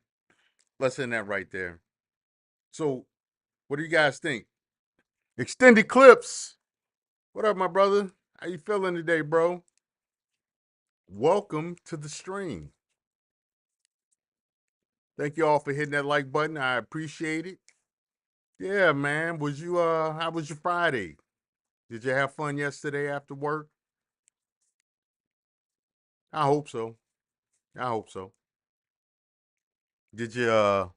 Let's end that right there. So, what do you guys think? Extended clips. What up, my brother? How you feeling today, bro? Welcome to the stream. Thank you all for hitting that like button. I appreciate it. Yeah, man. Was you how was your Friday? Did you have fun yesterday after work? I hope so. I hope so. Did you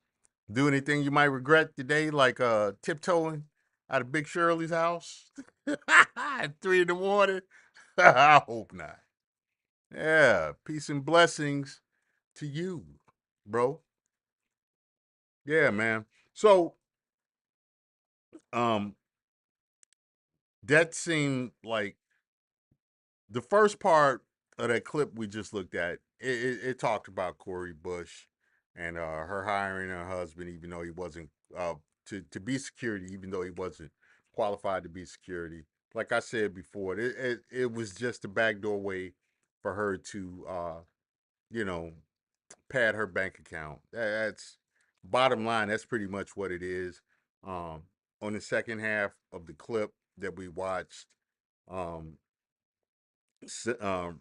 do anything you might regret today, like tiptoeing out of Big Shirley's house at 3 in the morning? I hope not. Yeah, peace and blessings to you, bro. Yeah, man. So, that seemed like the first part of that clip we just looked at. It talked about Cori Bush and her hiring her husband, even though he wasn't to be security, even though he wasn't qualified to be security. Like I said before, it was just a backdoor way for her to you know, pad her bank account. That's bottom line. That's pretty much what it is. On the second half of the clip that we watched, um,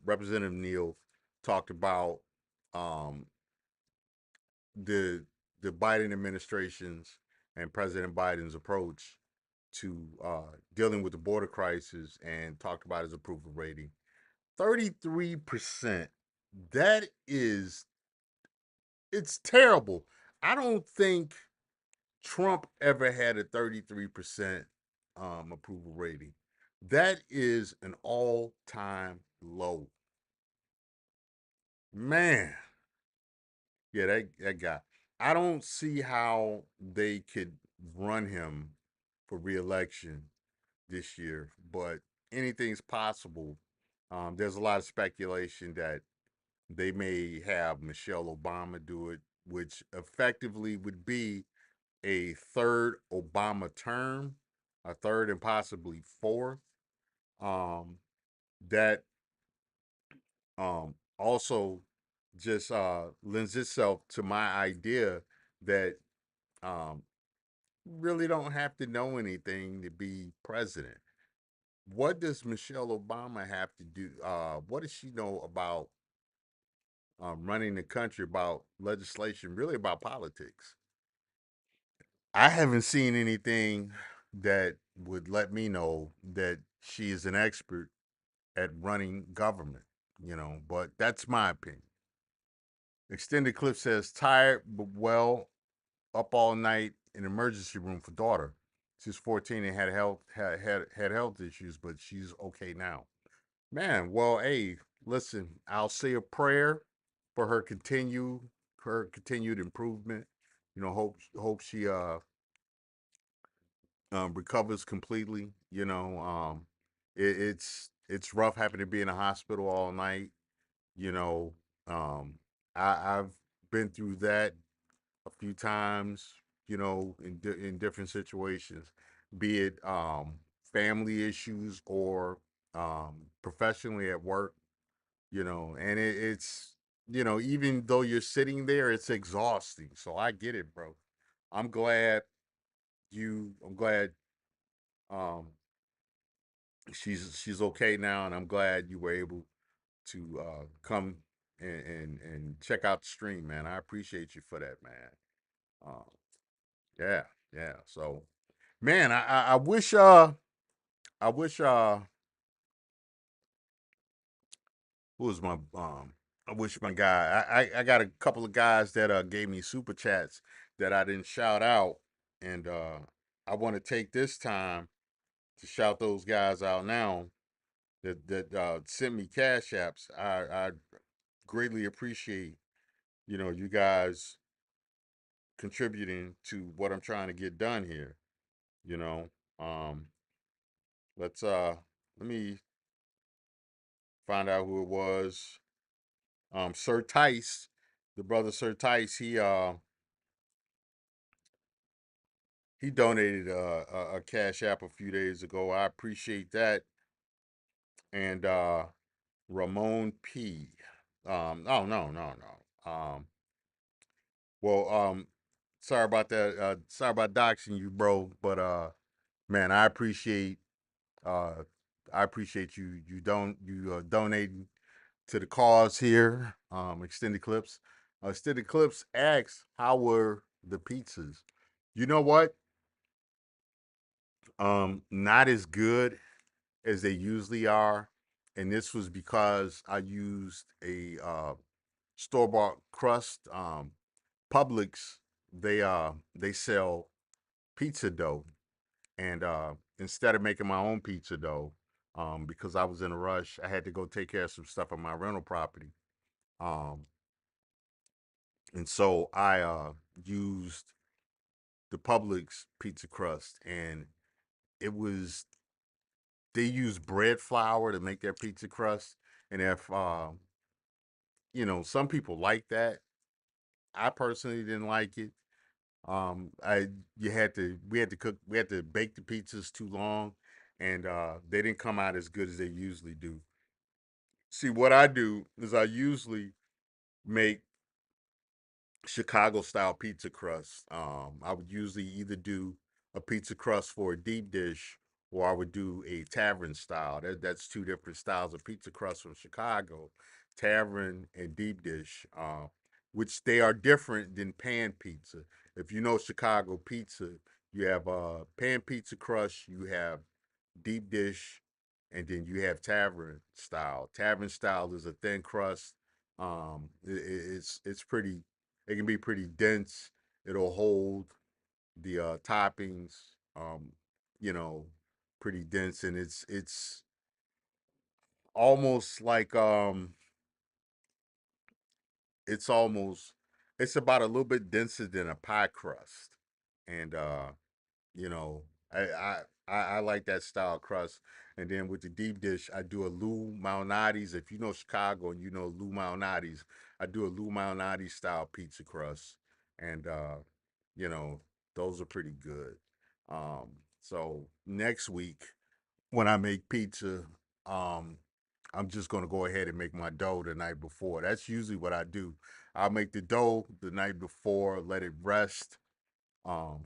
Representative Neal talked about um, the Biden administration's and President Biden's approach to dealing with the border crisis, and talked about his approval rating. 33%. That is, it's terrible. I don't think Trump ever had a 33% approval rating. That is an all-time low. Man. Yeah, that guy. I don't see how they could run him for re-election this year, but anything's possible. There's a lot of speculation that they may have Michelle Obama do it, which effectively would be a third Obama term, a third and possibly fourth. That also just lends itself to my idea that um, really don't have to know anything to be president. What does Michelle Obama have to do? What does she know about running the country, about legislation, really about politics? I haven't seen anything that would let me know that she is an expert at running government, but that's my opinion. Extended clip says, tired but well, up all night in emergency room for daughter. She's 14 and had health issues, but she's okay now. Man, well, hey, listen, I'll say a prayer for her continued improvement. Hope she recovers completely. It's rough having to be in a hospital all night. You know, I've been through that a few times, in different situations, be it family issues or professionally at work, and it's, even though you're sitting there, it's exhausting. So I get it, bro. I'm glad I'm glad um, she's okay now, and I'm glad you were able to come and check out the stream, man. I appreciate you for that, man. Yeah, yeah. So, man, I wish who was my I wish my guy. I got a couple of guys that gave me super chats that I didn't shout out, and I want to take this time to shout those guys out now that sent me cash apps. I greatly appreciate you guys contributing to what I'm trying to get done here. You know, um, let me find out who it was. Sir Tice, the brother Sir Tice, he donated a cash app a few days ago. I appreciate that. And Ramon P. Oh no. Well, sorry about that. Sorry about doxing you, bro. But man, uh I appreciate you donating to the cause here. Extended Clips. Extended Clips asks, how were the pizzas? You know what? Not as good as they usually are. And this was because I used a store-bought crust. Publix, they sell pizza dough. And instead of making my own pizza dough, because I was in a rush, I had to go take care of some stuff on my rental property. And so I used the Publix pizza crust, and it was they use bread flour to make their pizza crust. And if some people like that, I personally didn't like it. I you had to we had to bake the pizzas too long, and they didn't come out as good as they usually do. See, what I do is I usually make Chicago style pizza crust. I would usually either do a pizza crust for a deep dish, or I would do a tavern style. That's two different styles of pizza crust from Chicago, tavern and deep dish, which they are different than pan pizza. If you know Chicago pizza, you have pan pizza crust, you have deep dish, and then you have tavern style. Tavern style is a thin crust. It's pretty. It can be pretty dense. It'll hold the toppings. Um, you know, pretty dense, and it's almost like it's almost it's about a little bit denser than a pie crust, and You know, I I I like that style crust. And then with the deep dish, I do a Lou Malnati's. If you know Chicago and you know Lou Malnati's, I do a Lou Malnati style pizza crust, and you know those are pretty good. So next week when I make pizza, um, I'm just gonna go ahead and make my dough the night before. That's usually what I do. I'll make the dough the night before, let it rest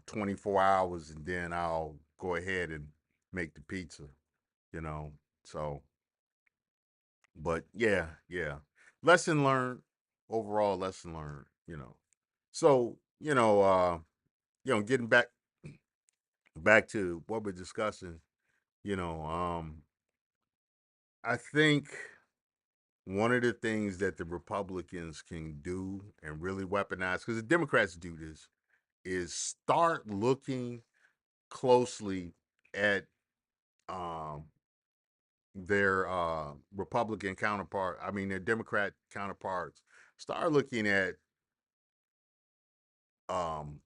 24 hours, and then I'll go ahead and make the pizza, you know. So, but yeah. Lesson learned, overall lesson learned. So, getting back to what we're discussing, you know, I think one of the things that the Republicans can do and really weaponize, because the Democrats do this, is start looking closely at um, their Republican counterpart, I mean their Democrat counterparts, start looking at um,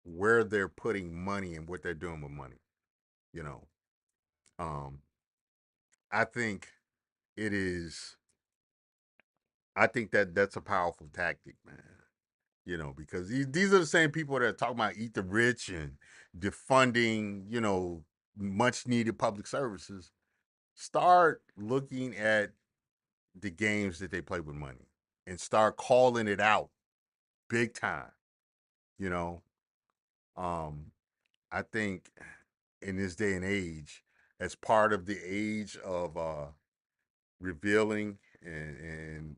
where they're putting money and what they're doing with money. You know, um, I think it is. I think that that's a powerful tactic, man. Because these are the same people that are talking about eat the rich and defunding, much needed public services. Start looking at the games that they play with money and start calling it out big time. You know, um, I think in this day and age, as part of the age of revealing and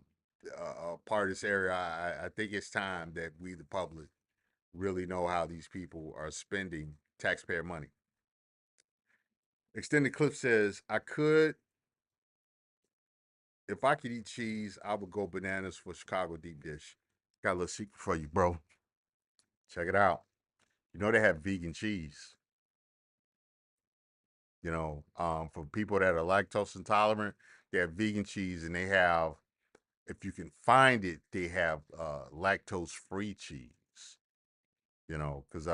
part of this area, I think it's time that we, the public, really know how these people are spending taxpayer money. Extended clip says, if I could eat cheese, I would go bananas for Chicago deep dish. Got a little secret for you, bro. Check it out. You know they have vegan cheese. You know, for people that are lactose intolerant, they have vegan cheese, and they have, if you can find it, they have lactose-free cheese. You know, because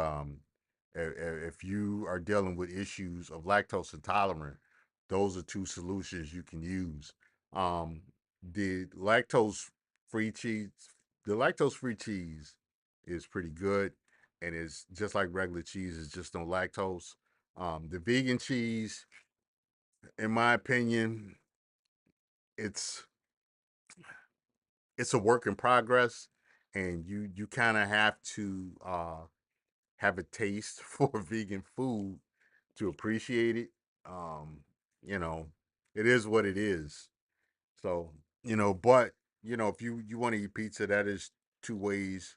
if you are dealing with issues of lactose intolerant, those are two solutions you can use. Um, the lactose-free cheese, the lactose-free cheese is pretty good, and it's just like regular cheese. It's just no lactose. The vegan cheese, in my opinion, it's it's a work in progress, and you kind of have to have a taste for vegan food to appreciate it. Um, you know, it is what it is. So, but if you want to eat pizza, that is two ways.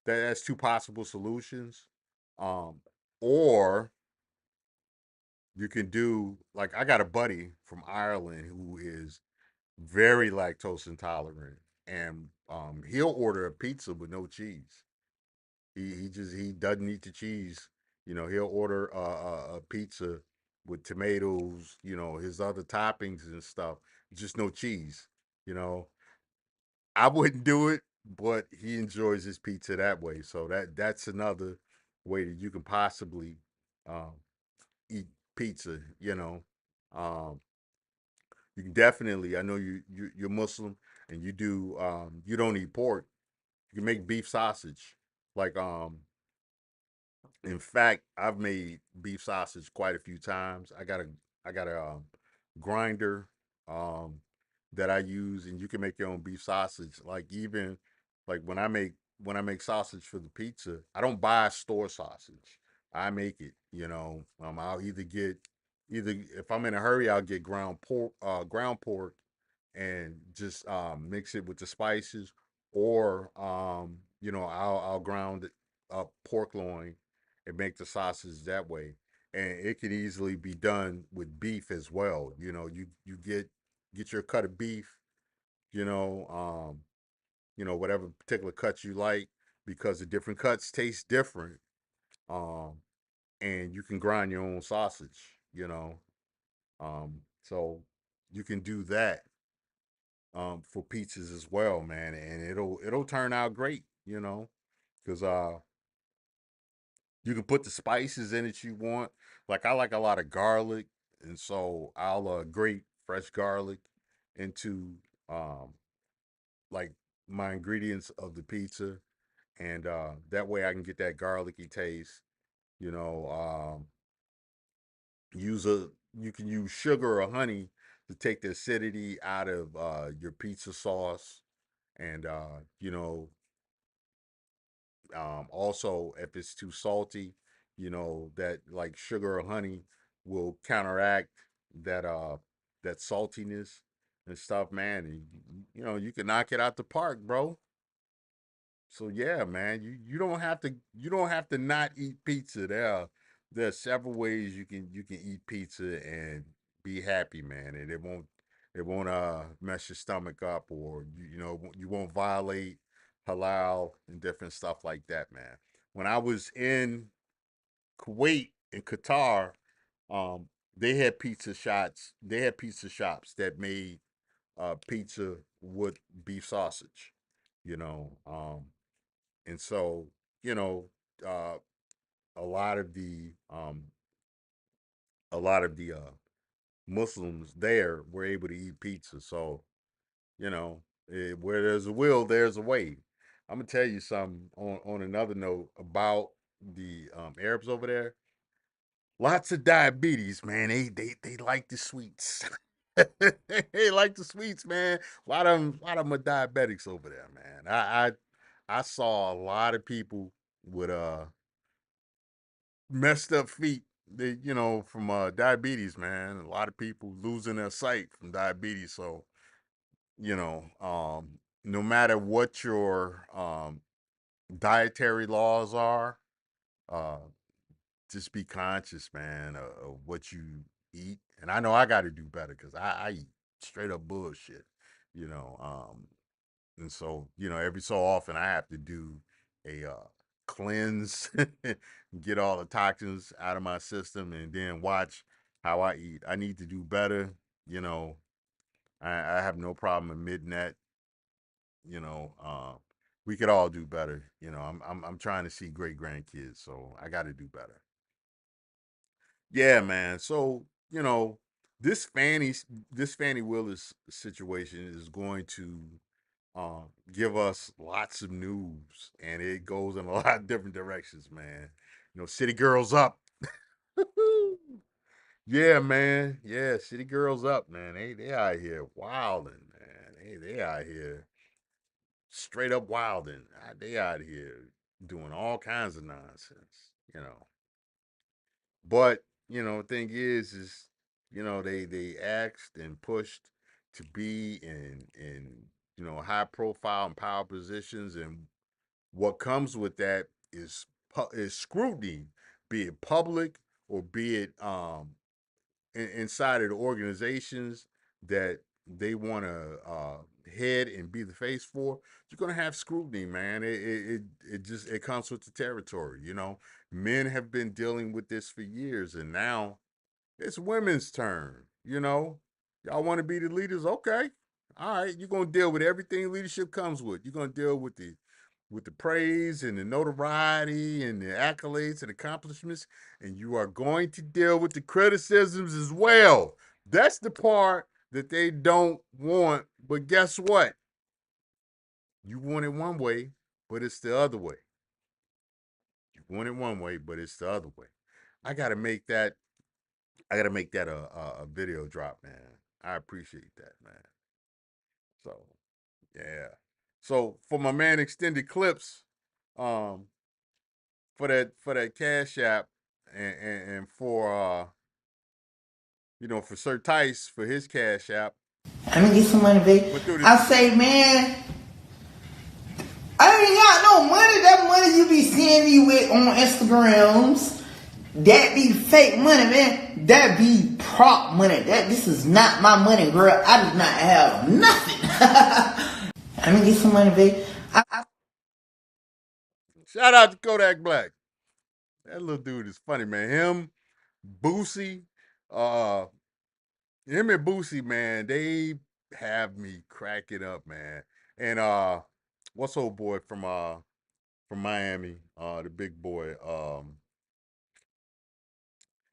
That's two possible solutions. Or you can do, like, I got a buddy from Ireland who is very lactose intolerant, and he'll order a pizza with no cheese. He doesn't eat the cheese. He'll order a pizza with tomatoes, his other toppings and stuff, just no cheese. You know, I wouldn't do it, but he enjoys his pizza that way. So that's another way that you can possibly um, eat pizza. Um, you can definitely. I know you're Muslim and you don't eat pork. You can make beef sausage, like in fact, I've made beef sausage quite a few times. I got a grinder um, that I use, and you can make your own beef sausage. Like, even like when I make sausage for the pizza, I don't buy store sausage. I make it. I'll either if I'm in a hurry, I'll get ground pork, and just mix it with the spices, or I'll ground up pork loin and make the sausage that way. And it can easily be done with beef as well. You get your cut of beef, whatever particular cut you like, because the different cuts taste different. Um, and you can grind your own sausage. So you can do that for pizzas as well, man, and it'll turn out great, because you can put the spices in that you want. Like, I like a lot of garlic, and so I'll grate fresh garlic into um like my ingredients of the pizza, and that way I can get that garlicky taste. You know, use a you can use sugar or honey to take the acidity out of your pizza sauce, and also, if it's too salty, that, like, sugar or honey will counteract that that saltiness and stuff, man. And you can knock it out the park, bro. So yeah, man, you don't have to not eat pizza. There are several ways you can eat pizza and be happy, man, and it won't mess your stomach up, or you won't violate halal and different stuff like that, man. When I was in Kuwait and Qatar, um, they had pizza shops that made pizza with beef sausage, you know. And so, you know, uh, a lot of the Muslims there were able to eat pizza. So, where there's a will, there's a way. I'm gonna tell you something on another note about the Arabs over there. Lots of diabetes, man. They like the sweets. They like the sweets, man. A lot of them are diabetics over there, man. I saw a lot of people with messed up feet. From diabetes, man. A lot of people losing their sight from diabetes. So, no matter what your dietary laws are, uh, just be conscious, man, of what you eat. And I know I got to do better because I eat straight up bullshit, you know. And so, every so often I have to do a cleanse, get all the toxins out of my system, and then watch how I eat. I need to do better, you know. I have no problem admitting that, you know. We could all do better, you know. I'm trying to see great grandkids, so I got to do better. Yeah, man. So, this Fannie Willis situation is going to give us lots of news, and it goes in a lot of different directions, man. City girls up. Yeah, man. Yeah, city girls up, man. They out here wilding, man. They out here straight up wilding. They out here doing all kinds of nonsense, you know. But thing is, they asked and pushed to be in high profile and power positions, and what comes with that is scrutiny, be it public or be it inside of the organizations that they want to head and be the face for. You're gonna have scrutiny, man. It comes with the territory. Men have been dealing with this for years, and now it's women's turn. Y'all want to be the leaders? Okay, all right. You're gonna deal with everything leadership comes with. You're gonna deal with the praise and the notoriety and the accolades and accomplishments, and you are going to deal with the criticisms as well. That's the part that they don't want. But guess what? You want it one way, but it's the other way. You want it one way, but it's the other way. I gotta make that. I gotta make that a video drop, man. I appreciate that, man. So, yeah. So for my man Extended Clips, um, for that Cash App, and for for Sir Tice for his Cash App. Let me get some money, babe. I say, man, I ain't got no money. That money you be seeing me with on Instagrams, that be fake money, man. That be prop money. This is not my money, girl. I do not have nothing. Let me get some money, babe. Shout out to Kodak Black. That little dude is funny, man. Him, Boosie, him and Boosie, man, they have me cracking up, man. And what's old boy from Miami, the big boy,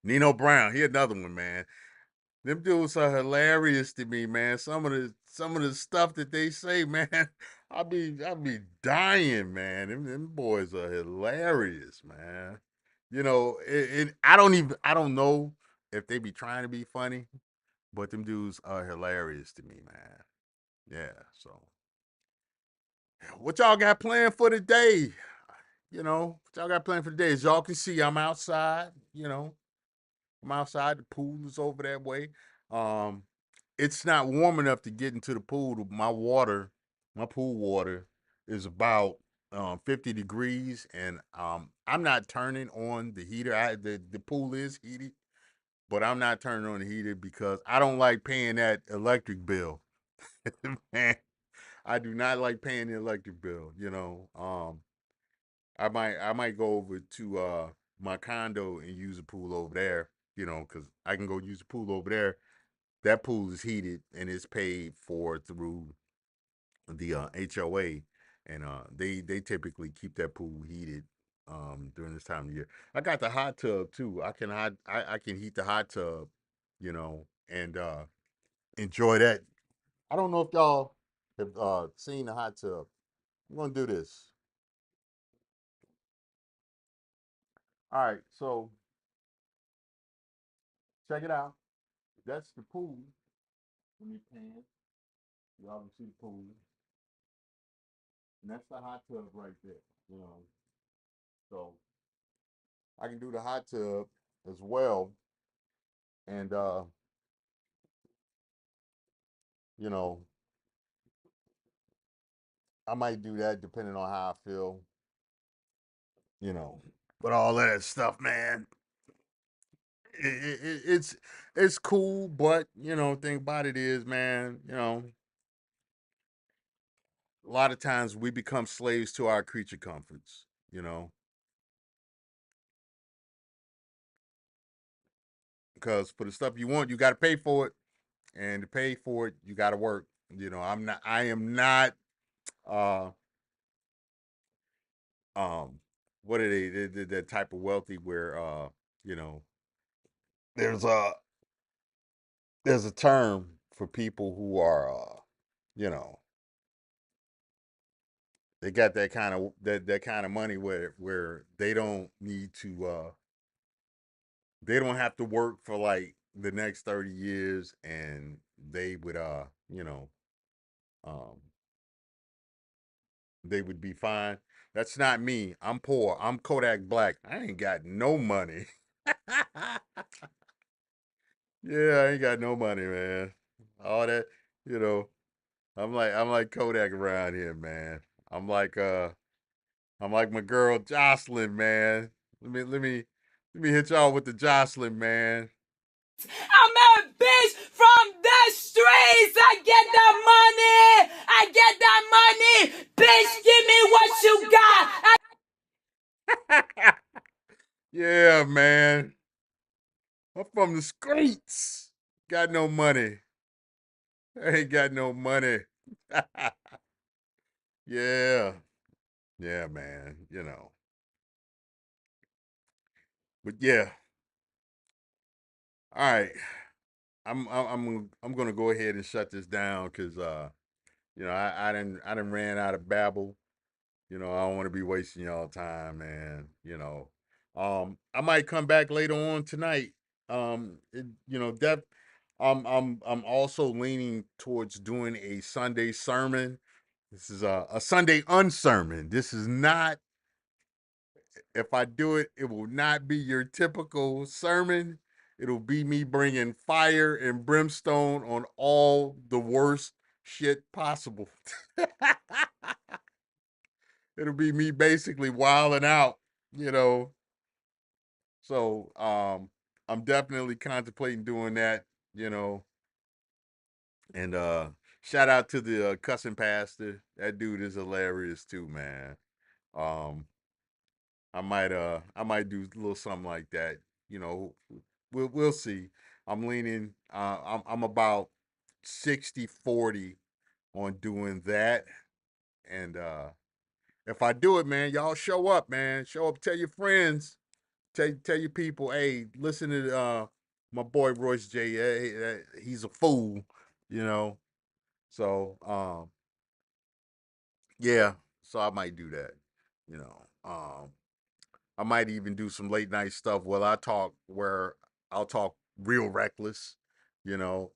Nino Brown. He another one, man. Them dudes are hilarious to me, man. Some of the stuff that they say, man, I be dying, man. Them boys are hilarious, man. I don't know if they be trying to be funny, but them dudes are hilarious to me, man. Yeah. So, what y'all got planned for today? What y'all got planned for today? As y'all can see, I'm outside. I'm outside. The pool is over that way. It's not warm enough to get into the pool. My pool water is about 50 degrees, and I'm not turning on the heater. The pool is heated, but I'm not turning on the heater because I don't like paying that electric bill. Man, I do not like paying the electric bill. I might go over to my condo and use a pool over there. Because I can go use the pool over there. That pool is heated and it's paid for through the HOA, and they typically keep that pool heated during this time of year. I got the hot tub too. I can heat the hot tub, and enjoy that. I don't know if y'all have seen the hot tub. I'm gonna do this. All right, so check it out. That's the pool. Let me pan. Y'all can see the pool. And that's the hot tub right there. So I can do the hot tub as well. And you know, I might do that depending on how I feel. But all that stuff, man. It's cool, but thing about it is, man, a lot of times we become slaves to our creature comforts, because for the stuff you want, you got to pay for it, and to pay for it, you got to work. I am not, uh, what are they? They're that type of wealthy where, you know, there's a there's a term for people who are, you know, they got that kind of money where they don't need to they don't have to work for like the next 30 years, and they would um they would be fine. That's not me. I'm poor. I'm Kodak Black. I ain't got no money. Yeah, I ain't got no money, man. All that, you know, I'm like Kodak around here, man. I'm like uh I'm like my girl Jocelyn, man. Let me hit y'all with the Jocelyn, man. I'm a bitch from the streets. I get that money. I get that money. Bitch, give me what you got. Yeah, man. I'm from the streets. Got no money. I ain't got no money. Yeah. Yeah, man. But yeah. All right. I'm gonna go ahead and shut this down because I didn't ran out of babble. I don't want to be wasting y'all time, man. I might come back later on tonight. Def I'm also leaning towards doing a Sunday sermon. This is a Sunday unsermon. This is not, if I do it, it will not be your typical sermon. It'll be me bringing fire and brimstone on all the worst shit possible. It'll be me basically wilding out, you know. So I'm definitely contemplating doing that, you know. And shout out to the cussing pastor. That dude is hilarious too, man. Um I might do a little something like that. You know, we'll see. I'm leaning I'm about 60-40 on doing that. And if I do it, man, y'all show up, man. Show up, tell your friends, tell your people, hey, listen to my boy Royce J. He's a fool, you know. So yeah, so I might do that, you know. I might even do some late night stuff where I'll talk real reckless, you know.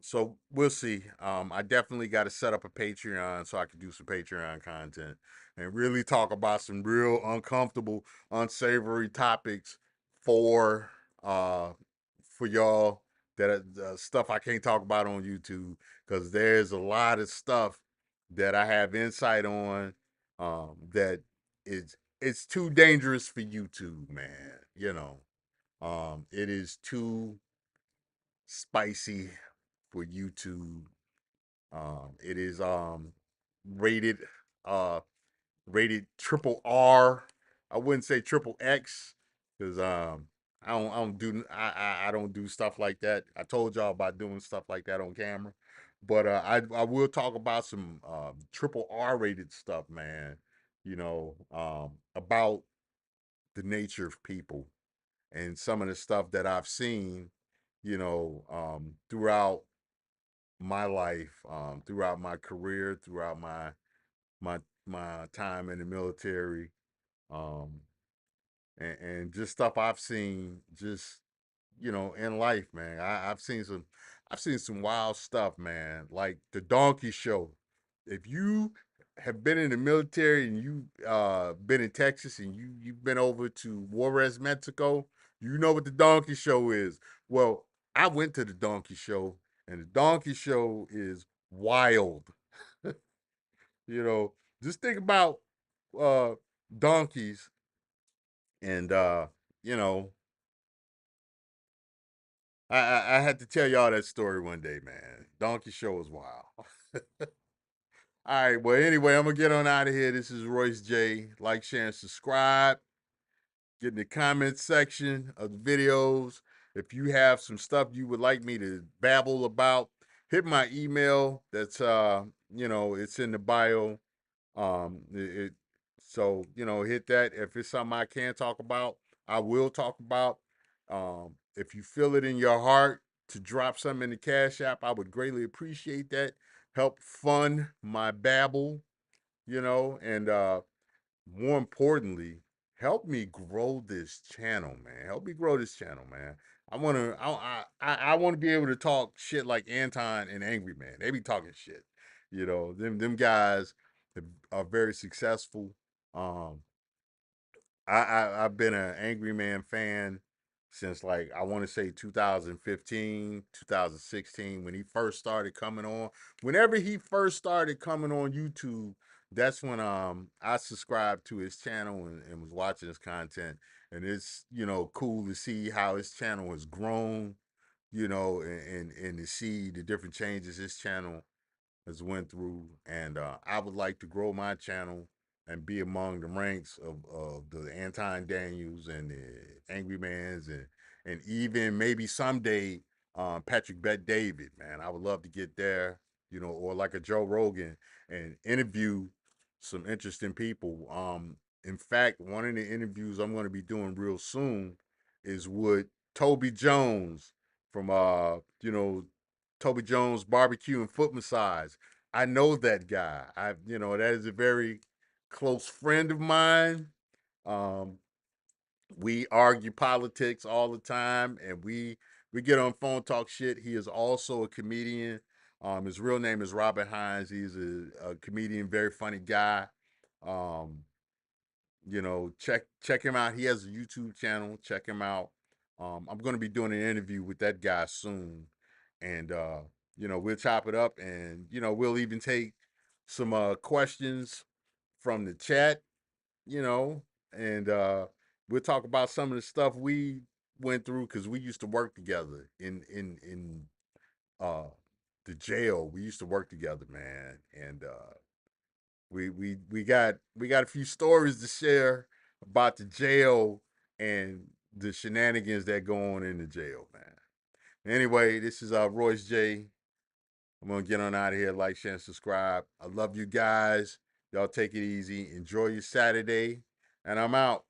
So we'll see. I definitely got to set up a Patreon so I can do some Patreon content and really talk about some real uncomfortable, unsavory topics for uh for y'all, that stuff I can't talk about on YouTube, because there's a lot of stuff that I have insight on that it's too dangerous for YouTube, man. It is too spicy for YouTube. It is rated uh rated triple R. I wouldn't say triple X because I don't do stuff like that. I told y'all about doing stuff like that on camera. But I will talk about some triple R rated stuff, man. About the nature of people and some of the stuff that I've seen, throughout my life, throughout my career, throughout my my time in the military, um, and just stuff I've seen, just in life, man. I've seen some wild stuff, man. Like the donkey show. If you have been in the military and you been in Texas and you've been over to Juarez, Mexico, you know what the donkey show is. Well, I went to the donkey show, and the donkey show is wild. You know, just think about donkeys and you know, I had to tell y'all that story one day, man. Donkey show was wild. All right, well, anyway, I'm gonna get on out of here. This is Royce J. Like, share, and subscribe. Get in the comments section of the videos. If you have some stuff you would like me to babble about, hit my email. That's you know, it's in the bio. So you know, hit that. If it's something I can talk about, I will talk about. If you feel it in your heart to drop something in the Cash App, I would greatly appreciate that. Help fund my babble, you know, and more importantly, help me grow this channel, man. Help me grow this channel, man. I want to be able to talk shit like Anton and Angry Man. They be talking shit, you know. Them guys are very successful. Um, I've been an Angry Man fan since, like, I want to say 2015, 2016, when he first started coming on. Whenever he first started coming on YouTube, that's when I subscribed to his channel and was watching his content. And it's, you know, cool to see how his channel has grown, you know, and to see the different changes his channel has went through. And I would like to grow my channel and be among the ranks of the Anton Daniels and the Angry Mans and even maybe someday Patrick Bet David, man. I would love to get there, you know, or like a Joe Rogan and interview some interesting people. In fact, one of the interviews I'm going to be doing real soon is with Toby Jones from you know, Toby Jones Barbecue and Foot Massage. I know that guy. You know, that is a very close friend of mine. Um, we argue politics all the time, and we get on phone talk shit. He is also a comedian. His real name is Robert Hines. He's a comedian, very funny guy. Um, you know, check him out. He has a YouTube channel. Check him out. I'm going to be doing an interview with that guy soon, and you know, we'll chop it up, and you know, we'll even take some questions from the chat, you know, and we'll talk about some of the stuff we went through because we used to work together in uh the jail. We used to work together, man, and we got a few stories to share about the jail and the shenanigans that go on in the jail, man. Anyway, this is Royce J. I'm gonna get on out of here. Like, share, and subscribe. I love you guys. Y'all take it easy. Enjoy your Saturday, and I'm out.